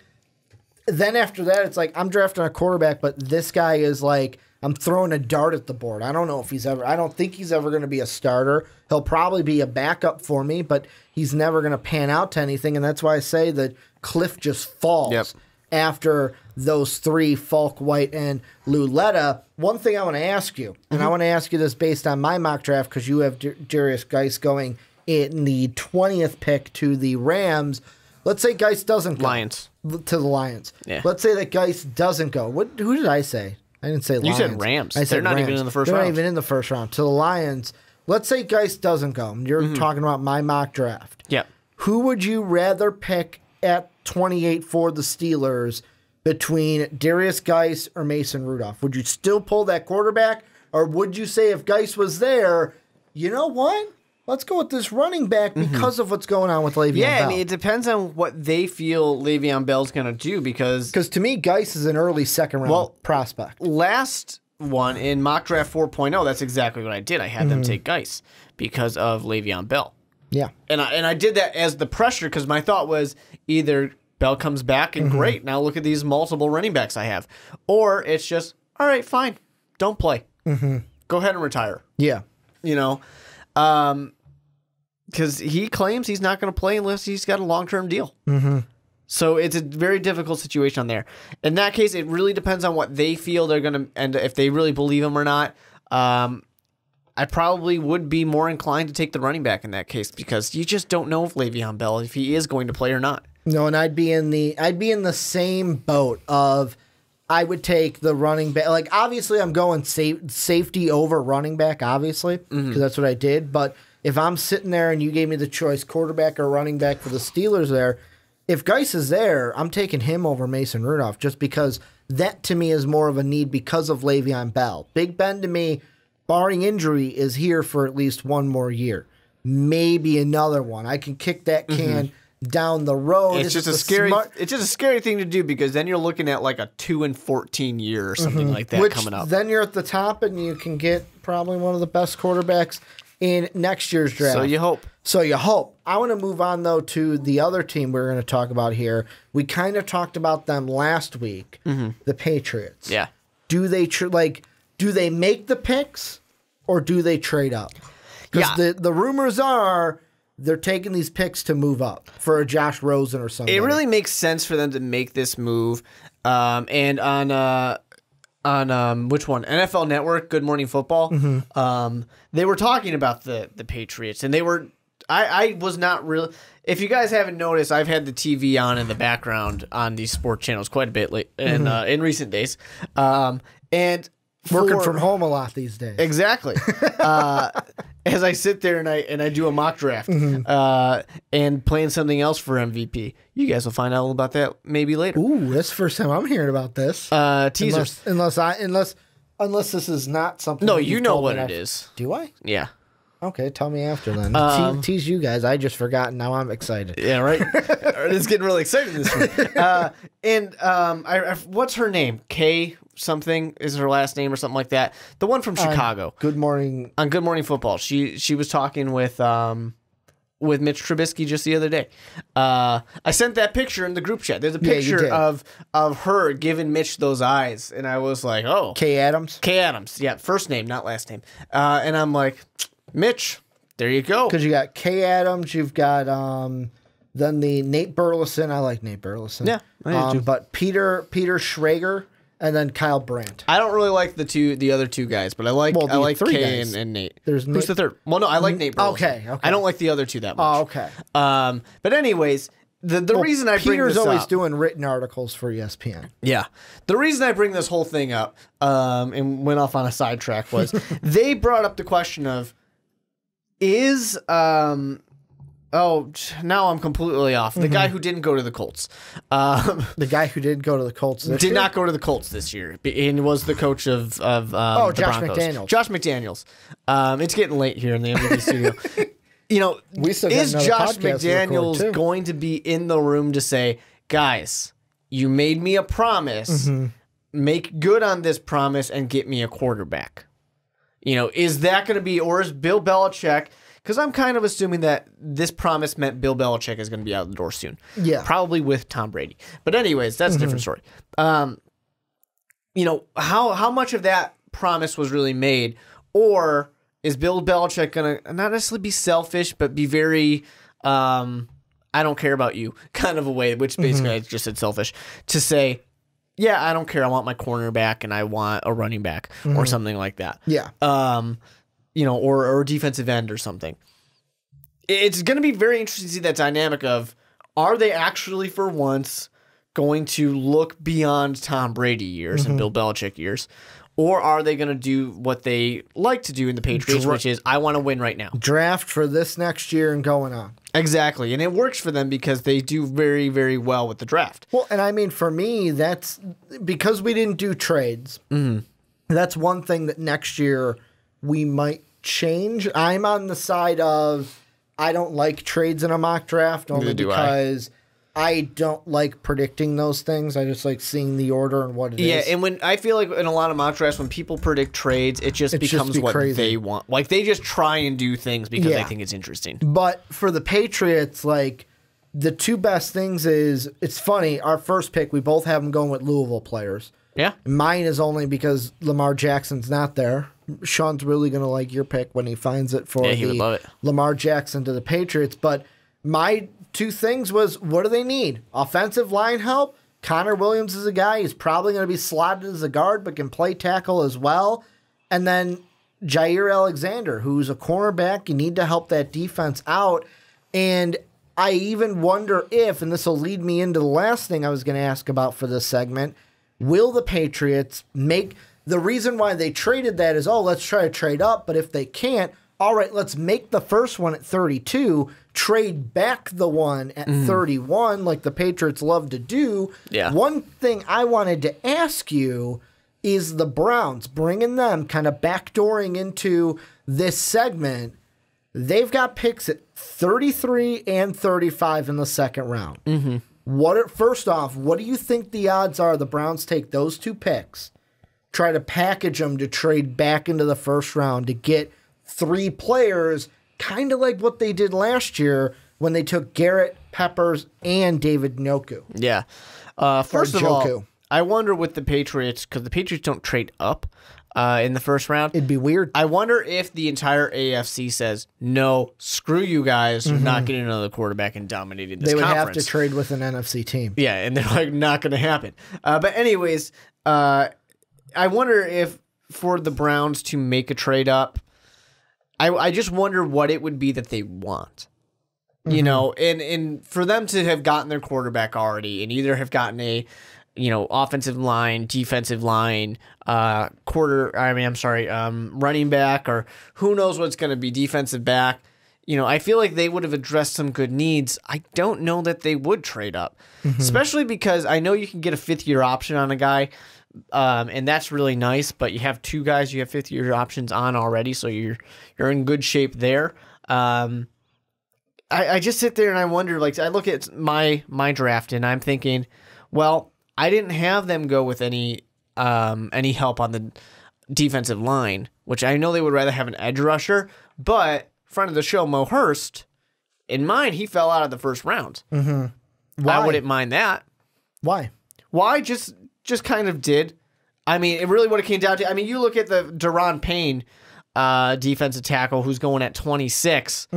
Then after that, it's like, I'm drafting a quarterback, but this guy is like, I'm throwing a dart at the board. I don't know if I don't think he's ever going to be a starter. He'll probably be a backup for me, but he's never going to pan out to anything. And that's why I say that cliff just falls after those 3, Falk, White, and Luletta. One thing I want to ask you, and I want to ask you this based on my mock draft, because you have Darius Geis going in the 20th pick to the Rams. Let's say Geis doesn't go.
Lions.
To the Lions.
Yeah.
Let's say that Geis doesn't go. Who did I say? I didn't say Lions.
You said Rams.
I said
They're not
Rams.
even in the 1st round.
They're not even in the 1st round. To the Lions. Let's say Geis doesn't go. You're talking about my mock draft.
Yep.
Who would you rather pick at 28 for the Steelers between Darius Geis or Mason Rudolph? Would you still pull that quarterback? Or would you say if Geis was there, you know what? Let's go with this running back because of what's going on with Le'Veon Bell.
Yeah, I mean, it depends on what they feel Le'Veon Bell's going to do because
to me, Geis is an early 2nd round prospect.
Last one in mock draft 4.0, that's exactly what I did. I had them take Geis because of Le'Veon Bell.
Yeah.
And I did that as the pressure because my thought was either Bell comes back and great, now look at these multiple running backs I have. Or it's just, all right, fine, don't play. Go ahead and retire.
Yeah.
Because he claims he's not going to play unless he's got a long-term deal. So it's a very difficult situation on there. In that case, it really depends on what they feel they're going to, and if they really believe him or not. I probably would be more inclined to take the running back in that case because you just don't know if Le'Veon Bell, if he is going to play or not.
No, and I'd be in the same boat of I would take the running back. Like obviously, I'm going safety over running back, obviously, because that's what I did. But if I'm sitting there and you gave me the choice, quarterback or running back for the Steelers there, if Geis is there, I'm taking him over Mason Rudolph just because that to me is more of a need because of Le'Veon Bell. Big Ben to me, barring injury, is here for at least one more year. Maybe another one. I can kick that can down the road.
It's just a scary thing to do because then you're looking at like a 2-14 year or something like that coming up.
Then you're at the top and you can get probably one of the best quarterbacks in next year's draft. So you hope. I want to move on, though, to the other team we're going to talk about here. We kind of talked about them last week, the Patriots.
Yeah.
Do they make the picks or do they trade up? Because the rumors are they're taking these picks to move up for a Josh Rosen or something.
It really makes sense for them to make this move. And on on which one? NFL Network, Good Morning Football. They were talking about the Patriots, and they were. I was not really. If you guys haven't noticed, I've had the TV on in the background on these sports channels quite a bit in recent days, and
working from home a lot these days.
Exactly. As I sit there and I do a mock draft and playing something else for MVP. You guys will find out all about that maybe later.
Ooh, that's the first time I'm hearing about this.
Teasers.
Unless this is not something.
No, you know what it is.
Do I?
Yeah.
Okay, tell me after then. Tease you guys. I just forgot. Now I'm excited.
Yeah, right. It's getting really exciting this week. What's her name? Kay something is her last name or something like that. The one from Chicago.
Good Morning
Football. She was talking with Mitch Trubisky just the other day. I sent that picture in the group chat. There's a picture of her giving Mitch those eyes, and I was like, oh,
Kay Adams.
Kay Adams. Yeah, first name, not last name. And I'm like, Mitch, there you go.
Because you got Kay Adams, you've got then the Nate Burleson. I like Nate Burleson.
Yeah, I do too.
But Peter Schrager and then Kyle Brandt.
I don't really like the other two guys, but I like Kay and Nate.
Who's
the third? Well, no, I like Nate Burleson.
Okay.
I don't like the other two that much.
Oh, okay.
But anyways, the reason I bring
Peter's
this
always
up,
doing written articles for ESPN.
Yeah. The reason I bring this whole thing up and went off on a sidetrack was they brought up the question of now I'm completely off. The guy who didn't go to the Colts.
The guy who did go to the Colts this year?
Did not go to the Colts this year and was the coach of the
Josh
Broncos.
McDaniels.
Josh McDaniels. It's getting late here in the MVP studio. Is Josh McDaniels going to be in the room to say, guys, you made me a promise, make good on this promise and get me a quarterback? Is that going to be, or is Bill Belichick, because I'm kind of assuming that this promise meant Bill Belichick is going to be out the door soon.
Yeah.
Probably with Tom Brady. But anyways, that's a different story. How much of that promise was really made, or is Bill Belichick going to not necessarily be selfish, but be very, I don't care about you kind of a way, which basically I just said selfish, to say, yeah, I don't care. I want my cornerback and I want a running back or something like that.
Yeah.
Or a defensive end or something. It's going to be very interesting to see that dynamic of, are they actually for once going to look beyond Tom Brady years and Bill Belichick years? Or are they going to do what they like to do in the Patriots, which is, I want to win right now.
Draft for this next year and going on.
Exactly. And it works for them because they do very, very well with the draft.
Well, and I mean, for me, that's because we didn't do trades. That's one thing that next year we might change. I'm on the side of, I don't like trades in a mock draft only because I don't like predicting those things. I just like seeing the order and what it is.
Yeah, and when I feel like in a lot of mock drafts, when people predict trades, it just becomes what they want. Like, they just try and do things because they think it's interesting.
But for the Patriots, like, the two best things is, it's funny, our first pick, we both have them going with Louisville players.
Yeah.
Mine is only because Lamar Jackson's not there. Sean's really going to like your pick when he finds it for
he would love it.
Lamar Jackson to the Patriots. But my two things was, what do they need? Offensive line help. Connor Williams is a guy. He's probably going to be slotted as a guard, but can play tackle as well. And then Jair Alexander, who's a cornerback. You need to help that defense out. And I even wonder if, and this will lead me into the last thing I was going to ask about for this segment, will the Patriots make, the reason why they traded that is, let's try to trade up, but if they can't, all right, let's make the first one at 32, trade back the one at 31, like the Patriots love to do.
Yeah.
One thing I wanted to ask you is the Browns, bringing them kind of backdooring into this segment. They've got picks at 33 and 35 in the second round. First off, what do you think the odds are the Browns take those two picks, try to package them to trade back into the first round to get three players, kind of like what they did last year when they took Garrett, Peppers, and David Njoku?
Yeah. First of all, I wonder with the Patriots, because the Patriots don't trade up in the first round.
It'd be weird.
I wonder if the entire AFC says, no, screw you guys, you're not getting another quarterback and dominating this conference.
They would have to trade with an NFC team.
Yeah, and they're like, not going to happen. But anyways, I wonder if for the Browns to make a trade up, I just wonder what it would be that they want. You know, and for them to have gotten their quarterback already and either have gotten a, offensive line, defensive line, running back, or who knows what's going to be, defensive back. I feel like they would have addressed some good needs. I don't know that they would trade up, especially because I know you can get a fifth-year option on a guy, and that's really nice, but you have two guys you have fifth-year options on already, so you're in good shape there. I just sit there and I wonder, like, I look at my draft and I'm thinking, well, I didn't have them go with any help on the defensive line, which I know they would rather have an edge rusher, but friend of the show, Mo Hurst, in mine, he fell out of the first round.
Why?
I wouldn't mind that.
Why?
Just kind of did. I mean, it really what it came down to. I mean, you look at the Daron Payne defensive tackle who's going at 26.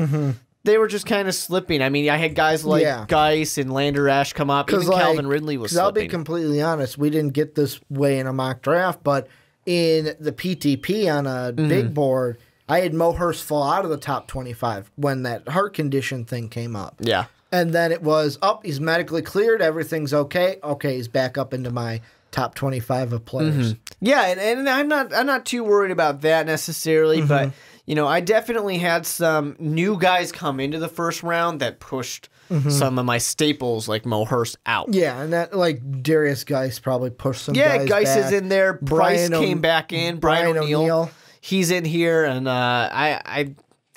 They were just kind of slipping. I mean, I had guys like Geis and Lander Ash come up. Even Calvin Ridley was slipping.
I'll be completely honest. We didn't get this way in a mock draft, but in the PTP on a big board, I had Mo Hurst fall out of the top 25 when that heart condition thing came up.
Yeah.
And then it was, he's medically cleared. Everything's okay. Okay, he's back up into my top 25 of players.
Yeah, and I'm not too worried about that necessarily, but I definitely had some new guys come into the first round that pushed some of my staples like Mo Hurst out.
Yeah, and that like Darius Geis probably pushed some guys back.
Yeah, Geis is in there. Bryce came back in. Brian O'Neill. He's in here, and I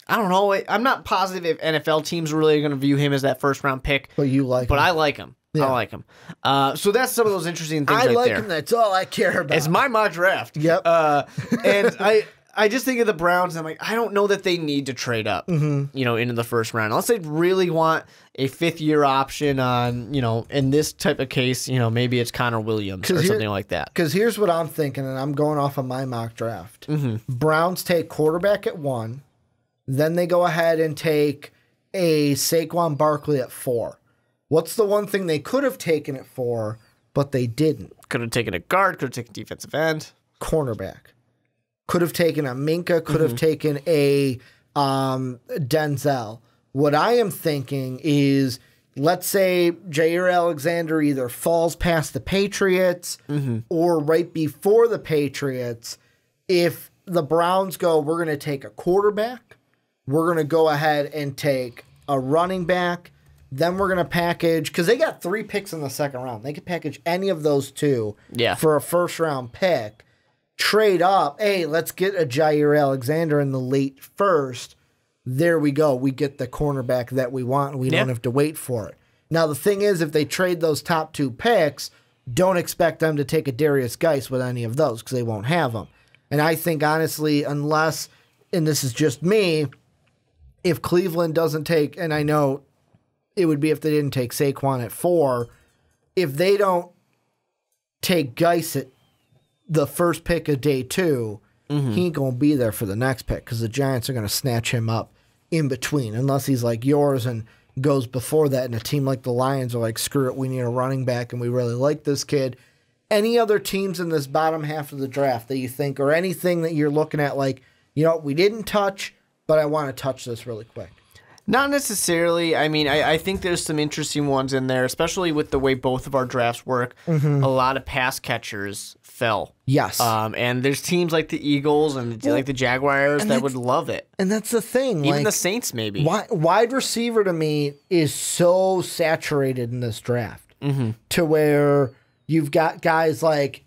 don't know. I'm not positive if NFL teams are really going to view him as that first round pick.
But you like him.
But I like him. Yeah. I like him. So that's some of those interesting things
I like
there.
him. That's all I care about.
It's my mock draft.
Yep.
And I just think of the Browns, and I'm like, I don't know that they need to trade up, into the first round. Unless they really want a fifth-year option on, in this type of case, maybe it's Connor Williams or something like that.
Because here's what I'm thinking, and I'm going off of my mock draft. Browns take quarterback at 1. Then they go ahead and take a Saquon Barkley at 4. What's the one thing they could have taken it for, but they didn't?
Could have taken a guard, could have taken defensive end.
Cornerback. Could have taken a Minka, could have taken a Denzel. What I am thinking is, let's say Jair Alexander either falls past the Patriots or right before the Patriots. If the Browns go, we're going to take a quarterback, we're going to go ahead and take a running back, then we're going to package, because they got 3 picks in the second round. They could package any of those 2 for a first-round pick. Trade up. Hey, let's get a Jair Alexander in the late first. There we go. We get the cornerback that we want, and we don't have to wait for it. Now, the thing is, if they trade those top 2 picks, don't expect them to take a Darius Geis with any of those because they won't have them. And I think, honestly, unless, and this is just me, if Cleveland doesn't take, and I know it would be if they didn't take Saquon at 4, if they don't take Geis at the first pick of day 2, he ain't going to be there for the next pick because the Giants are going to snatch him up in between, unless he's like yours and goes before that, and a team like the Lions are like, screw it, we need a running back, and we really like this kid. Any other teams in this bottom half of the draft that you think, or anything that you're looking at like, we didn't touch, but I want to touch this really quick?
Not necessarily. I mean, I think there's some interesting ones in there, especially with the way both of our drafts work. A lot of pass catchers fell.
Yes.
And there's teams like the Eagles and like the Jaguars that would love it.
And that's the thing.
Even the Saints, maybe.
Wide receiver, to me, is so saturated in this draft to where you've got guys like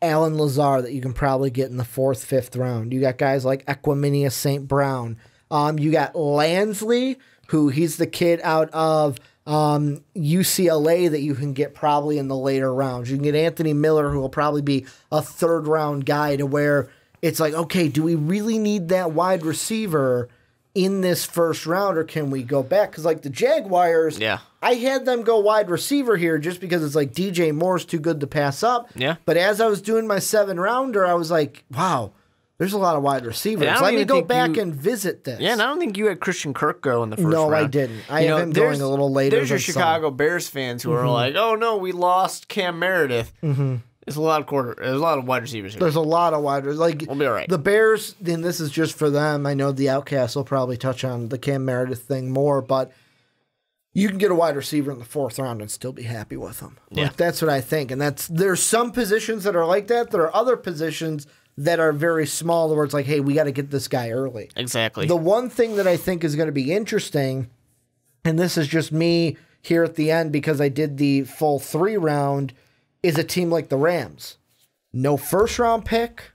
Alan Lazar that you can probably get in the 4th, 5th round. You got guys like Equiminius St. Brown. You got Lansley, who he's the kid out of UCLA that you can get probably in the later rounds. You can get Anthony Miller, who will probably be a 3rd-round guy, to where it's like, okay, do we really need that wide receiver in this first round, or can we go back? Because like the Jaguars, I had them go wide receiver here just because it's like DJ Moore's too good to pass up.
Yeah.
But as I was doing my 7-rounder, I was like, wow, there's a lot of wide receivers. Let me go back and visit this.
Yeah, and I don't think you had Christian Kirk go in the first round.
No, I didn't. I have him going a little later.
There's your Chicago Bears fans who are like, oh, no, we lost Cam Meredith. There's a lot of wide receivers here.
There's a lot of wide receivers. Like,
We'll be all right.
The Bears, and this is just for them. I know the Outcasts will probably touch on the Cam Meredith thing more, but you can get a wide receiver in the 4th round and still be happy with them.
Yeah.
Like, that's what I think. And there's some positions that are like that. There are other positions that are very small where it's like, hey, we got to get this guy early.
Exactly.
The one thing that I think is going to be interesting, and this is just me here at the end because I did the full 3 round, is a team like the Rams. No 1st round pick,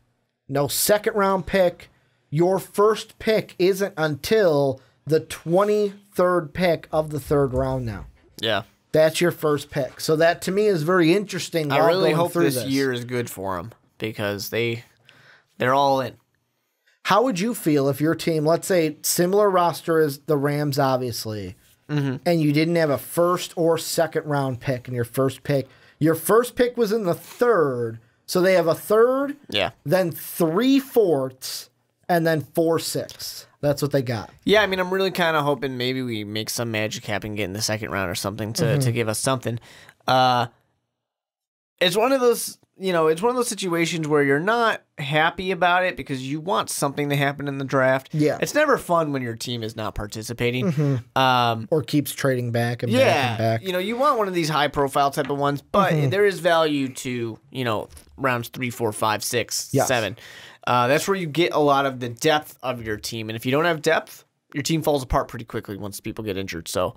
no 2nd round pick. Your first pick isn't until the 23rd pick of the 3rd round now.
Yeah.
That's your first pick. So that to me is very interesting.
I really hope this year is good for them because they're all in.
How would you feel if your team, let's say similar roster as the Rams, obviously, and you didn't have a 1st or 2nd round pick in your first pick? Your first pick was in the 3rd, so they have a 3rd, then 3 4ths, and then 4 6ths. That's what they got.
Yeah, I mean, I'm really kind of hoping maybe we make some magic happen, get in the 2nd round or something to give us something. It's one of those, it's one of those situations where you're not happy about it because you want something to happen in the draft.
Yeah.
It's never fun when your team is not participating.
Or keeps trading back and back and back.
You want one of these high-profile type of ones, but there is value to, rounds 3, 4, 5, 6, 7. That's where you get a lot of the depth of your team. And if you don't have depth, your team falls apart pretty quickly once people get injured. So,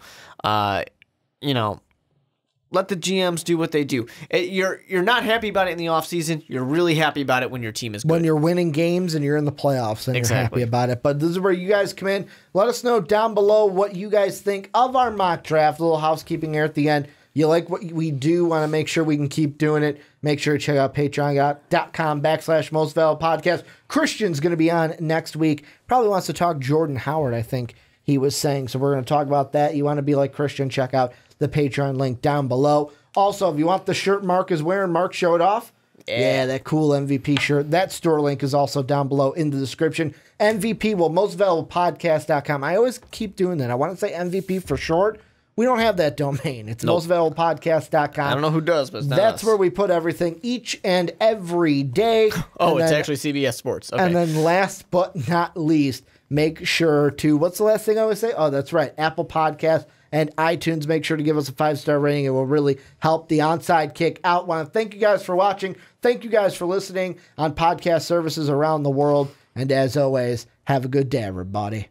let the GMs do what they do. You're not happy about it in the offseason. You're really happy about it when your team is good.
When you're winning games and you're in the playoffs and you're happy about it. But this is where you guys come in. Let us know down below what you guys think of our mock draft. A little housekeeping here at the end. You like what we do, want to make sure we can keep doing it. Make sure to check out patreon.com/mostvaluablepodcast. Christian's going to be on next week. Probably wants to talk Jordan Howard, I think he was saying. So we're going to talk about that. You want to be like Christian, check out the Patreon link down below. Also, if you want the shirt Mark is wearing, Mark showed off. Yeah, that cool MVP shirt. That store link is also down below in the description. MVP, mostvaluablepodcast.com. I always keep doing that. I want to say MVP for short. We don't have that domain. It's mostvaluablepodcast.com.
I don't know who does, but it's not
that's
us.
Where we put everything each and every day.
Oh, it's actually CBS Sports. Okay.
And then last but not least, make sure to, what's the last thing I always say? Oh, that's right. Apple Podcasts and iTunes. Make sure to give us a 5-star rating. It will really help the Onside kick out. Want to thank you guys for watching. Thank you guys for listening on podcast services around the world. And as always, have a good day, everybody.